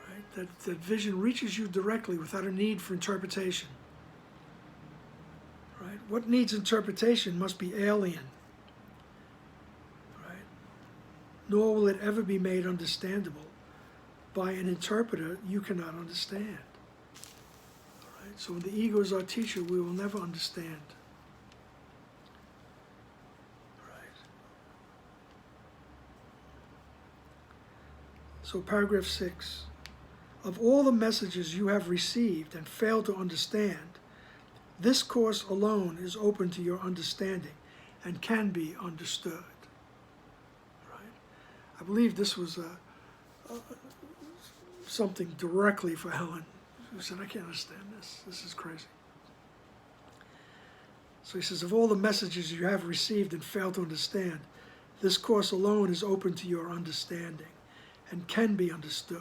Right? That vision reaches you directly without a need for interpretation. Right? What needs interpretation must be alien. Right? Nor will it ever be made understandable by an interpreter you cannot understand. Right? So when the ego is our teacher, we will never understand. Right? So paragraph 6. Of all the messages you have received and failed to understand, this course alone is open to your understanding and can be understood. Right? I believe this was something directly for Helen, who said, I can't understand this. This is crazy. So he says, of all the messages you have received and failed to understand, this course alone is open to your understanding and can be understood.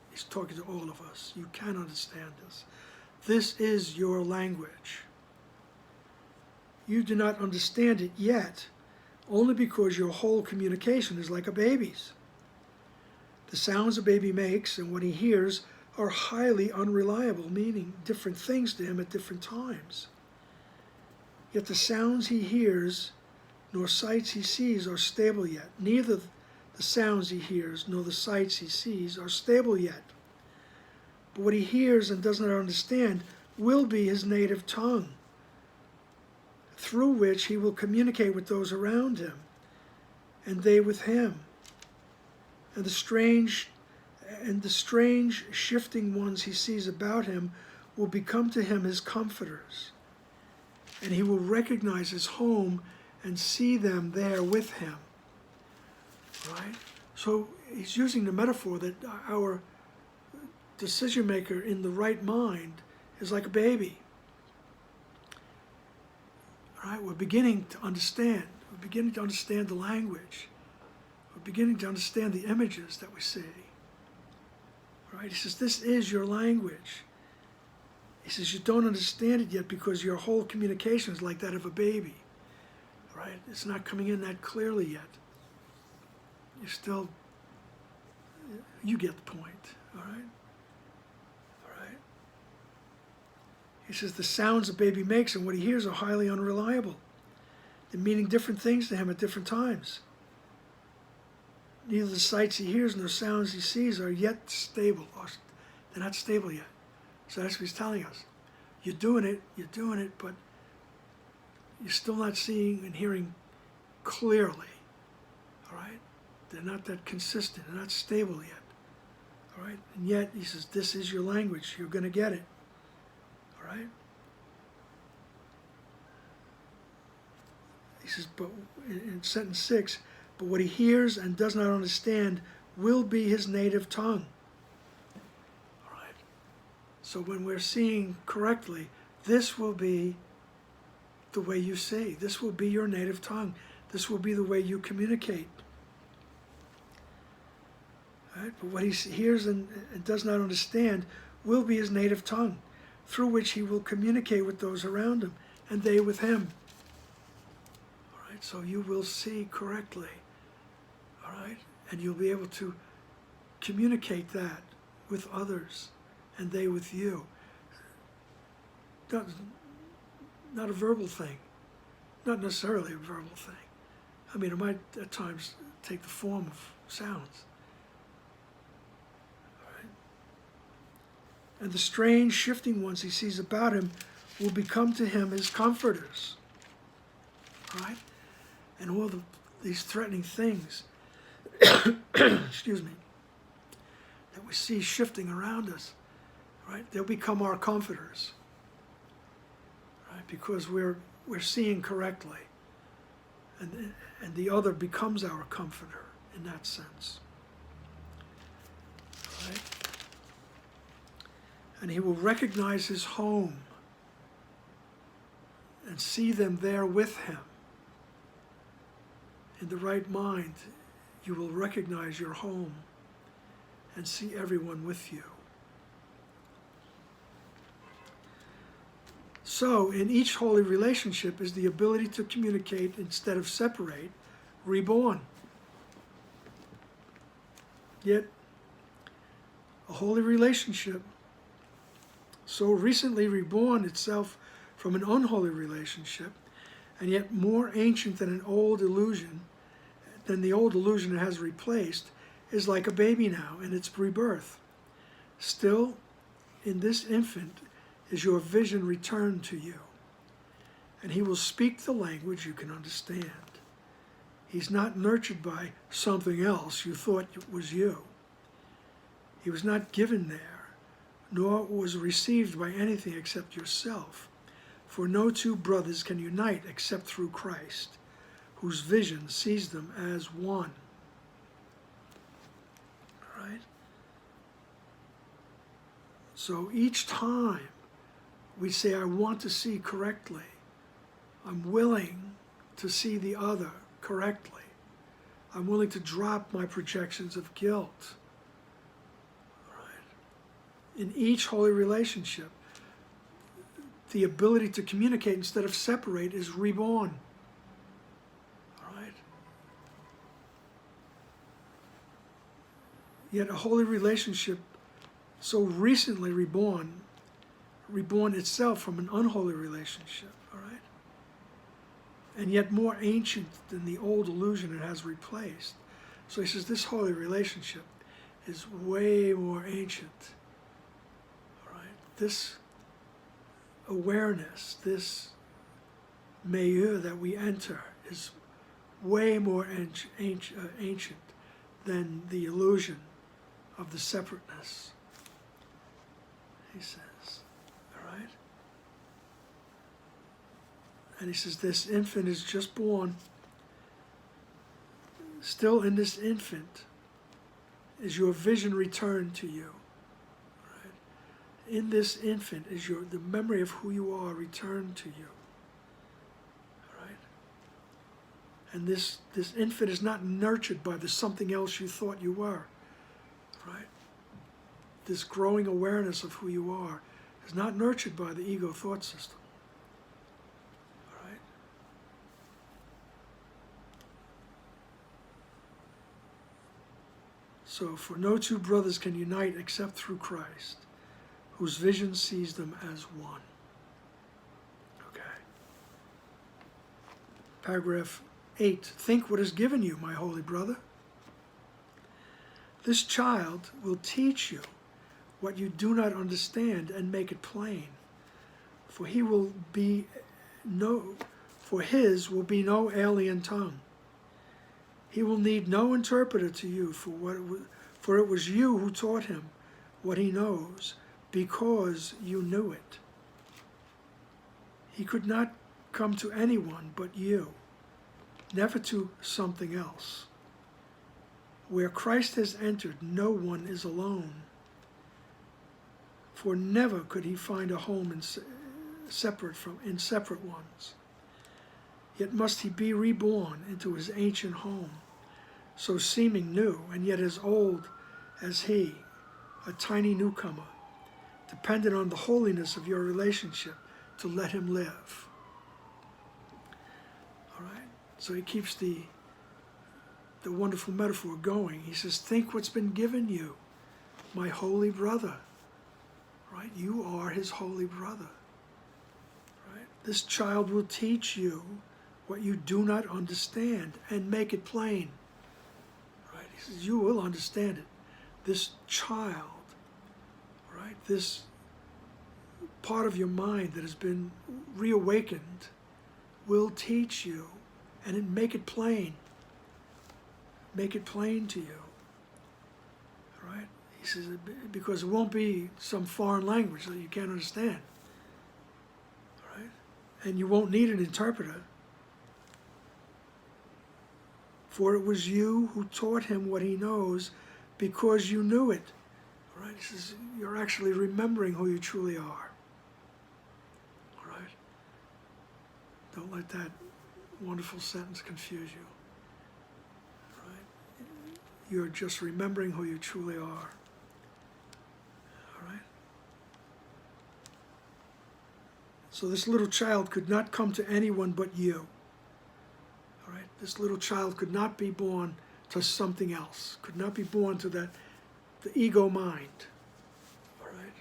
He's talking to all of us. You can understand this. This is your language. You do not understand it yet, only because your whole communication is like a baby's. The sounds a baby makes and what he hears are highly unreliable, meaning different things to him at different times. Yet the sounds he hears nor sights he sees are stable yet. Neither the sounds he hears nor the sights he sees are stable yet. But what he hears and does not understand will be his native tongue, through which he will communicate with those around him, and they with him. And the strange shifting ones he sees about him will become to him his comforters, and he will recognize his home and see them there with him. Right? So he's using the metaphor that our decision maker in the right mind is like a baby. Right? We're beginning to understand. We're beginning to understand the language. We're beginning to understand the images that we see. Right? He says, this is your language. He says, you don't understand it yet because your whole communication is like that of a baby. Right? It's not coming in that clearly yet. You get the point, all right? All right? He says the sounds a baby makes and what he hears are highly unreliable. They're meaning different things to him at different times. Neither the sights he hears nor sounds he sees are yet stable. They're not stable yet. So that's what he's telling us. You're doing it, but you're still not seeing and hearing clearly, all right? They're not that consistent. They're not stable yet. All right? And yet, he says, this is your language. You're going to get it. All right? He says, but in sentence 6, but what he hears and does not understand will be his native tongue. All right? So when we're seeing correctly, this will be the way you see. This will be your native tongue. This will be the way you communicate. Right? But what he hears and does not understand will be his native tongue, through which he will communicate with those around him, and they with him. All right? So you will see correctly. All right? And you'll be able to communicate that with others, and they with you. not a verbal thing, not necessarily a verbal thing. I mean, it might at times take the form of sounds. Right? And the strange, shifting ones he sees about him will become to him his comforters. Right? And all these threatening things, excuse me, that we see shifting around us, right? They'll become our comforters, right? Because we're seeing correctly, and the other becomes our comforter in that sense, right? And he will recognize his home and see them there with him. In the right mind, you will recognize your home and see everyone with you. So, in each holy relationship is the ability to communicate instead of separate, reborn. Yet, a holy relationship, so recently reborn itself from an unholy relationship, and yet more ancient than the old illusion it has replaced, is like a baby now in its rebirth. Still, in this infant is your vision returned to you, and he will speak the language you can understand. He's not nurtured by something else you thought was you. He was not given there, nor was received by anything except yourself. For no two brothers can unite except through Christ, whose vision sees them as one. All right? So each time we say, I want to see correctly, I'm willing to see the other correctly, I'm willing to drop my projections of guilt. All right? In each holy relationship, the ability to communicate instead of separate is reborn. All right? Yet a holy relationship so recently reborn itself from an unholy relationship, all right? And yet more ancient than the old illusion it has replaced. So he says this holy relationship is way more ancient, all right? This awareness, this milieu that we enter is way more ancient than the illusion of the separateness, he says. All right? And he says this infant is just born. Still in this infant is your vision returned to you. In this infant is the memory of who you are returned to you. All right? And this infant is not nurtured by the something else you thought you were. Right? This growing awareness of who you are is not nurtured by the ego thought system. All right? So, for no two brothers can unite except through Christ, whose vision sees them as one. Okay. Paragraph 8. Think what is given you, my holy brother. This child will teach you what you do not understand and make it plain. For his will be no alien tongue. He will need no interpreter to you, for it was you who taught him what he knows, because you knew it. He could not come to anyone but you, never to something else. Where Christ has entered, no one is alone. For never could he find a home in separate ones. Yet must he be reborn into his ancient home, so seeming new, and yet as old as he, a tiny newcomer, dependent on the holiness of your relationship to let him live. All right? So he keeps the wonderful metaphor going. He says, think what's been given you, my holy brother. Right? You are his holy brother. This child will teach you what you do not understand and make it plain. Right? He says, you will understand it. This child, right, this part of your mind that has been reawakened will teach you and make it plain. Make it plain to you. Right? He says, because it won't be some foreign language that you can't understand. Right? And you won't need an interpreter. For it was you who taught him what he knows because you knew it. Right? He says, you're actually remembering who you truly are. Right? Don't let that wonderful sentence confuse you. Right? You're just remembering who you truly are. All right? So this little child could not come to anyone but you. All right? This little child could not be born to something else. Could not be born to the ego mind. All right?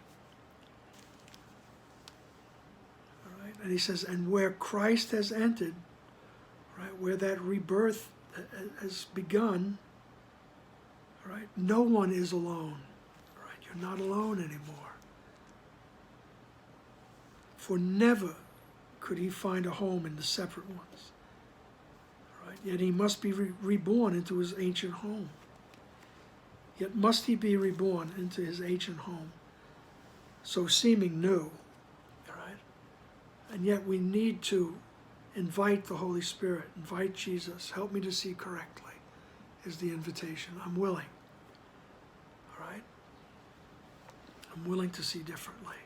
All right? And he says, and where Christ has entered, right, where that rebirth has begun, right, no one is alone. Right? You're not alone anymore. For never could he find a home in the separate ones. Right? Yet he must be reborn into his ancient home. Yet must he be reborn into his ancient home, so seeming new. Right? And yet we need to invite the Holy Spirit, invite Jesus. Help me to see correctly is the invitation. I'm willing. All right? I'm willing to see differently.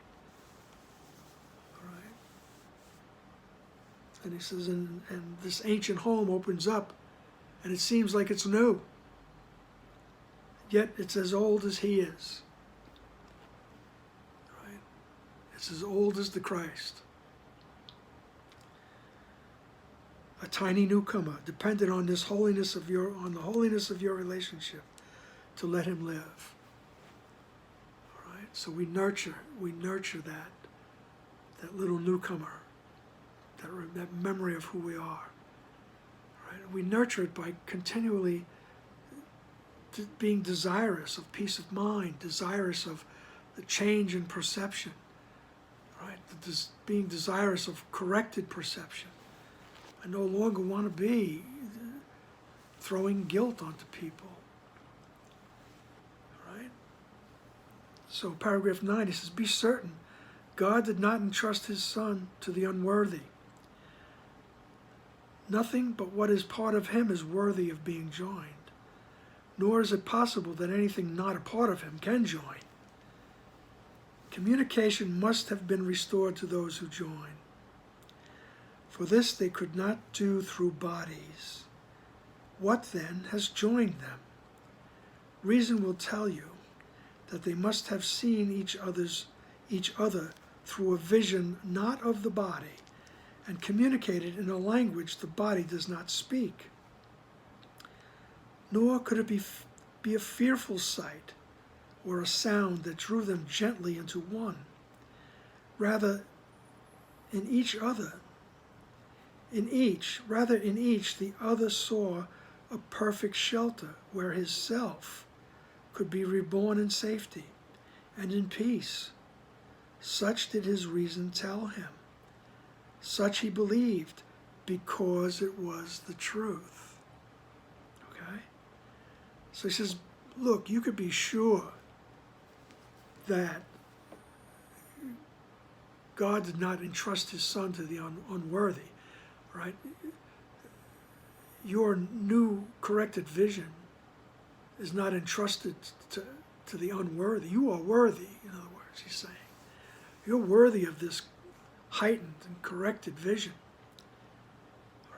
All right? And he says, and this ancient home opens up, and it seems like it's new. Yet it's as old as he is. Right? It's as old as the Christ. A tiny newcomer, dependent on this holiness of on the holiness of your relationship, to let him live. All right? So we nurture that little newcomer, that memory of who we are. All right? We nurture it by continually being desirous of peace of mind, desirous of the change in perception, right? Being desirous of corrected perception. I no longer want to be throwing guilt onto people, right? So paragraph 9, he says, be certain God did not entrust his Son to the unworthy. Nothing but what is part of him is worthy of being joined. Nor is it possible that anything not a part of him can join. Communication must have been restored to those who join. For this they could not do through bodies. What then has joined them? Reason will tell you that they must have seen each other through a vision not of the body, and communicated in a language the body does not speak. Nor could it be a fearful sight or a sound that drew them gently into one. Rather, in each, the other saw a perfect shelter where his self could be reborn in safety and in peace. Such did his reason tell him. Such he believed because it was the truth. Okay? So he says, look, you could be sure that God did not entrust his Son to the unworthy, right? Your new corrected vision is not entrusted to the unworthy. You are worthy, in other words, he's saying. You're worthy of this heightened and corrected vision,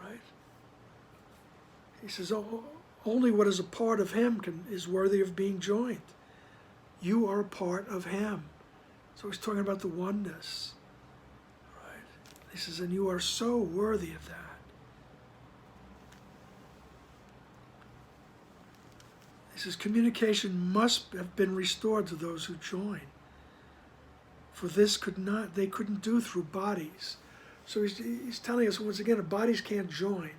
right? He says, only what is a part of him is worthy of being joined. You are a part of him. So he's talking about the oneness, right? He says, and you are so worthy of that. He says, communication must have been restored to those who join. For this they couldn't do through bodies. So he's telling us, once again, the bodies can't join.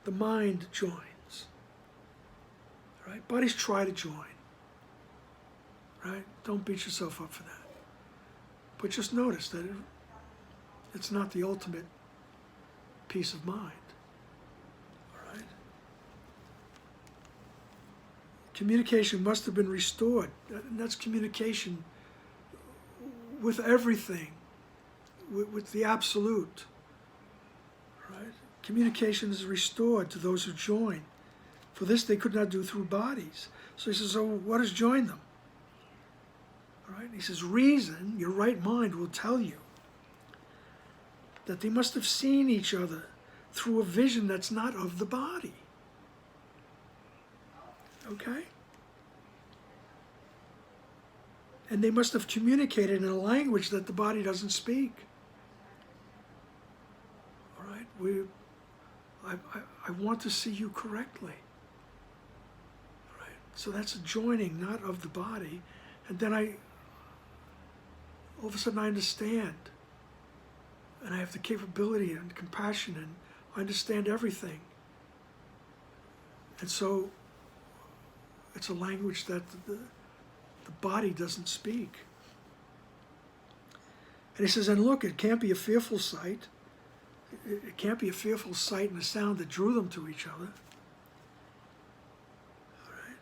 The mind joins. Right? Bodies try to join. Right? Don't beat yourself up for that. But just notice that it's not the ultimate peace of mind. All right? Communication must have been restored. And that's communication with everything, with the absolute. Right? Communication is restored to those who join. For this they could not do through bodies. So he says, so what has joined them? All right? He says, reason, your right mind, will tell you that they must have seen each other through a vision that's not of the body. Okay? And they must have communicated in a language that the body doesn't speak. All right? I want to see you correctly. All right? So that's a joining, not of the body. And then all of a sudden I understand. And I have the capability and compassion, and I understand everything. And so it's a language that the body doesn't speak. And he says, and look, it can't be a fearful sight. It can't be a fearful sight and a sound that drew them to each other. All right.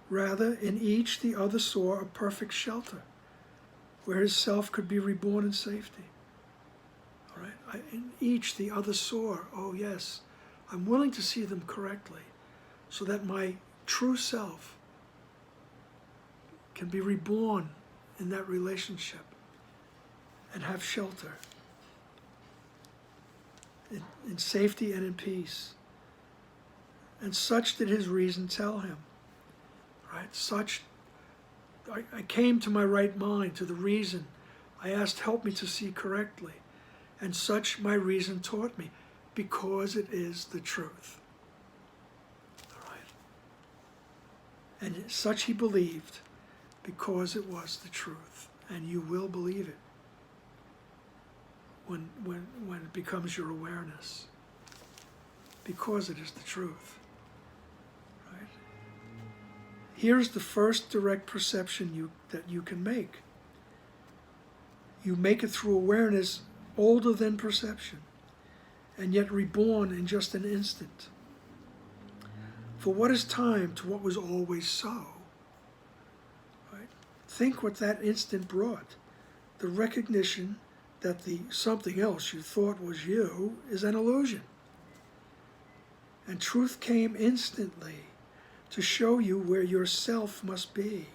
Rather, in each the other saw a perfect shelter, where his self could be reborn in safety. All right? In each the other saw, oh yes, I'm willing to see them correctly, so that my true self can be reborn in that relationship and have shelter in safety and in peace. And such did his reason tell him. Right? Such, I came to my right mind, to the reason. I asked, help me to see correctly. And such my reason taught me, because it is the truth. All right? And such he believed, because it was the truth. And you will believe it when it becomes your awareness, because it is the truth. Right? Here's the first direct perception that you can make. You make it through awareness older than perception, and yet reborn in just an instant. For what is time to what was always so? Right? Think what that instant brought. The recognition that the something else you thought was you is an illusion. And truth came instantly to show you where your self must be.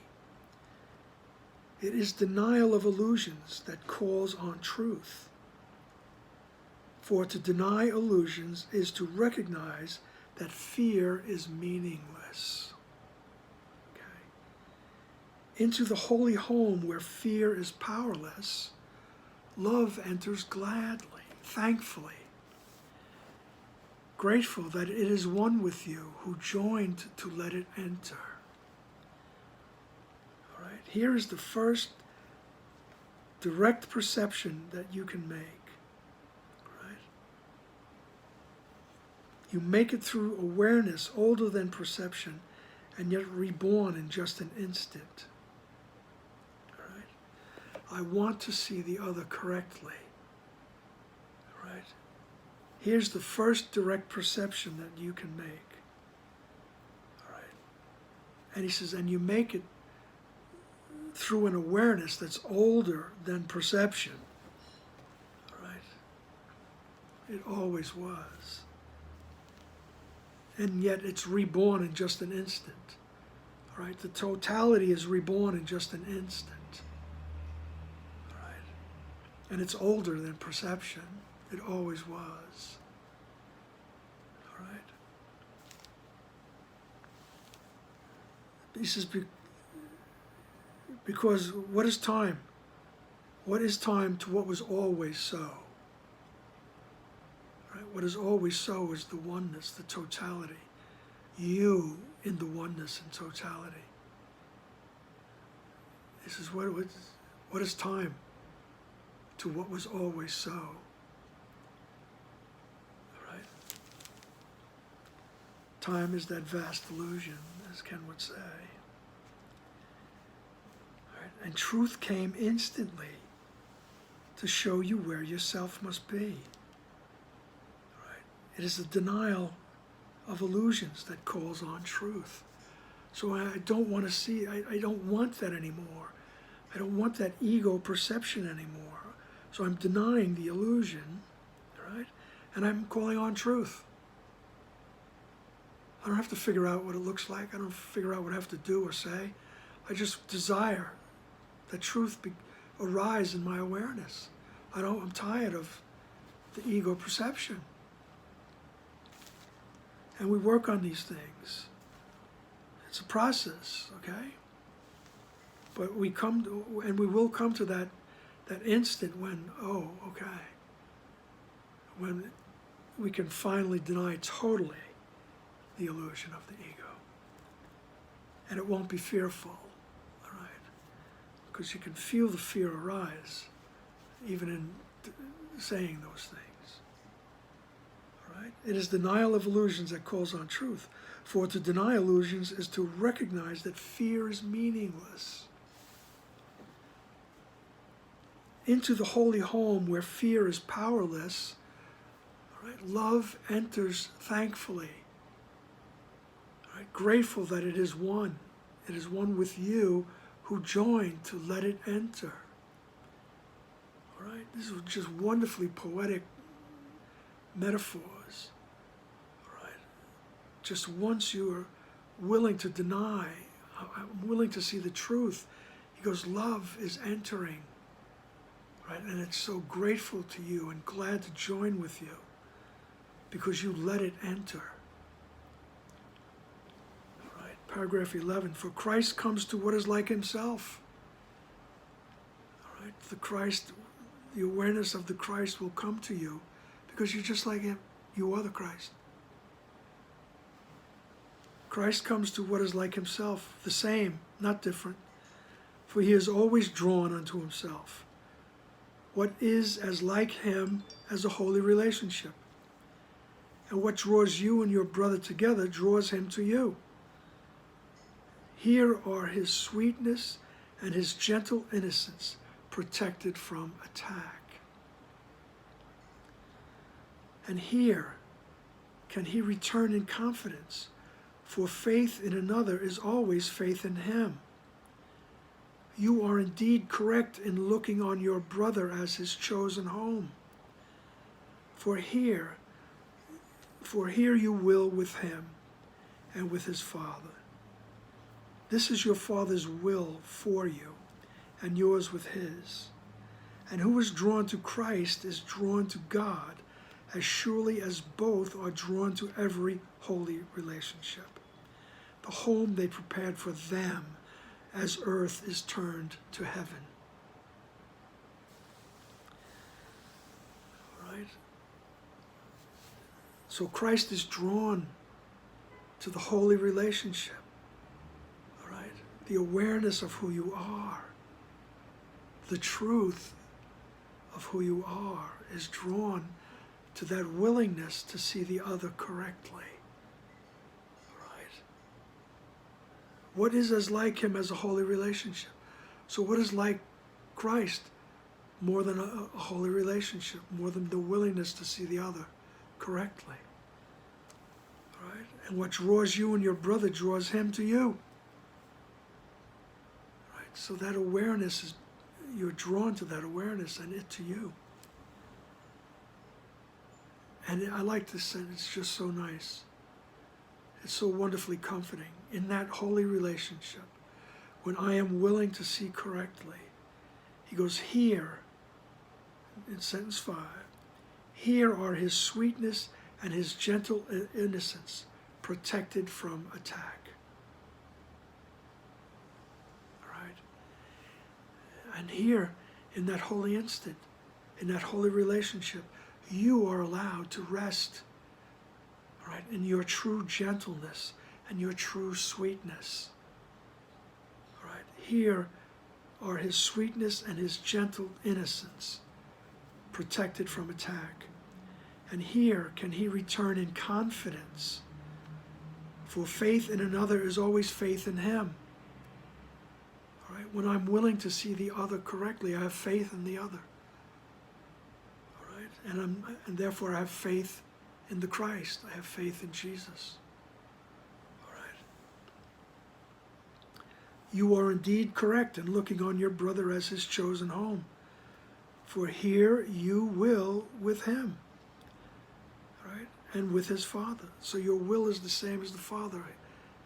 It is denial of illusions that calls on truth. For to deny illusions is to recognize that fear is meaningless. Okay. Into the holy home where fear is powerless, love enters gladly, thankfully, grateful that it is one with you who joined to let it enter. All right, here is the first direct perception that you can make. Right? You make it through awareness older than perception, and yet reborn in just an instant. I want to see the other correctly. Right? Here's the first direct perception that you can make. All right? And he says, and you make it through an awareness that's older than perception. All right? It always was. And yet it's reborn in just an instant. All right? The totality is reborn in just an instant. And it's older than perception. It always was. All right? He says, because what is time? What is time to what was always so? Right? What is always so is the oneness, the totality. You in the oneness and totality. He says, what is time? to what was always so. Right? Time is that vast illusion, as Ken would say. Right? And truth came instantly to show you where yourself must be. Right? It is the denial of illusions that calls on truth. So I don't want to see, I don't want that anymore. I don't want that ego perception anymore. So I'm denying the illusion, right? And I'm calling on truth. I don't have to figure out what it looks like. I don't figure out what I have to do or say. I just desire that truth arise in my awareness. I'm tired of the ego perception. And we work on these things. It's a process, okay? But we come to, and we will come to that instant when, oh, okay, when we can finally deny totally the illusion of the ego. And it won't be fearful, all right? Because you can feel the fear arise, even in saying those things, all right? It is denial of illusions that calls on truth. For to deny illusions is to recognize that fear is meaningless. Into the holy home where fear is powerless, right, love enters thankfully, right, grateful that it is one. It is one with you who joined to let it enter. All right, these are just wonderfully poetic metaphors. All right, just once you are willing to deny, I'm willing to see the truth, he goes, love is entering. Right? And it's so grateful to you and glad to join with you because you let it enter. Right? Paragraph 11, for Christ comes to what is like himself. All right? The awareness of the Christ will come to you because you're just like him. You are the Christ. Christ comes to what is like himself, the same, not different, for he is always drawn unto himself. What is as like him as a holy relationship? And what draws you and your brother together draws him to you. Here are his sweetness and his gentle innocence protected from attack. And here can he return in confidence, for faith in another is always faith in him. You are indeed correct in looking on your brother as his chosen home. For here you will with him and with his Father. This is your Father's will for you, and yours with his. And who is drawn to Christ is drawn to God, as surely as both are drawn to every holy relationship. The home they prepared for them, as earth is turned to heaven. All right? So Christ is drawn to the holy relationship. All right? The awareness of who you are, the truth of who you are is drawn to that willingness to see the other correctly. What is as like him as a holy relationship? So what is like Christ more than a holy relationship, more than the willingness to see the other correctly? Right? And what draws you and your brother draws him to you. Right? So that awareness is, you're drawn to that awareness and it to you. And I like this sentence, it's just so nice. It's so wonderfully comforting. In that holy relationship, when I am willing to see correctly, he goes, here, in sentence 5, here are his sweetness and his gentle innocence protected from attack. All right? And here, in that holy instant, in that holy relationship, you are allowed to rest, right, in your true gentleness and your true sweetness. Right? Here are his sweetness and his gentle innocence protected from attack. And here can he return in confidence, for faith in another is always faith in him. All right? When I'm willing to see the other correctly, I have faith in the other. All right? And therefore I have faith in the Christ. I have faith in Jesus. All right? You are indeed correct in looking on your brother as his chosen home, for here you will with him. And with his Father. So your will is the same as the Father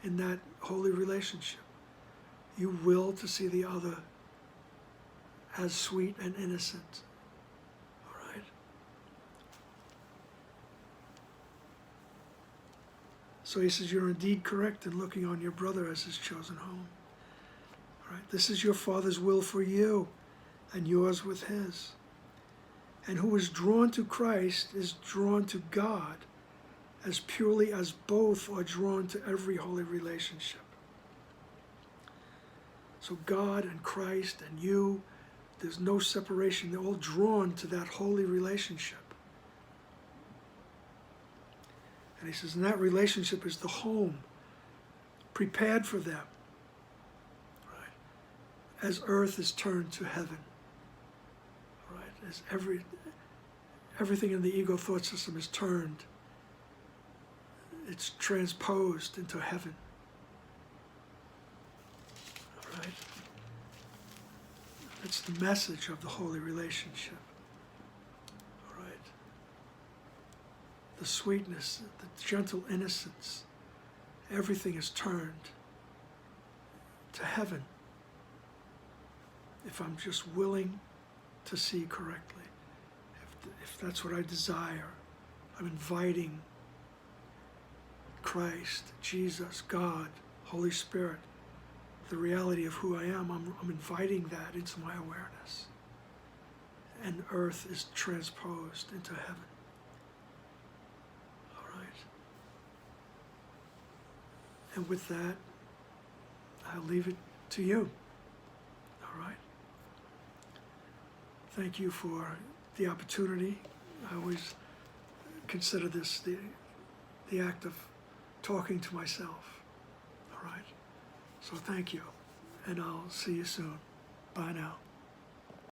in that holy relationship. You will to see the other as sweet and innocent. All right? So he says, you're indeed correct in looking on your brother as his chosen home. All right? This is your Father's will for you, and yours with his. And who is drawn to Christ is drawn to God, as purely as both are drawn to every holy relationship. So God and Christ and you, there's no separation. They're all drawn to that holy relationship. And he says, and that relationship is the home prepared for them, right? As earth is turned to heaven, right? As everything in the ego thought system is turned, it's transposed into heaven. All right? That's the message of the holy relationship. All right? The sweetness, the gentle innocence, everything is turned to heaven if I'm just willing to see correctly. If that's what I desire, I'm inviting Christ, Jesus, God, Holy Spirit, the reality of who I am, I'm inviting that into my awareness. And earth is transposed into heaven. All right? And with that, I'll leave it to you. All right? Thank you for the opportunity. I always consider this the act of talking to myself. All right? So thank you, and I'll see you soon. Bye now.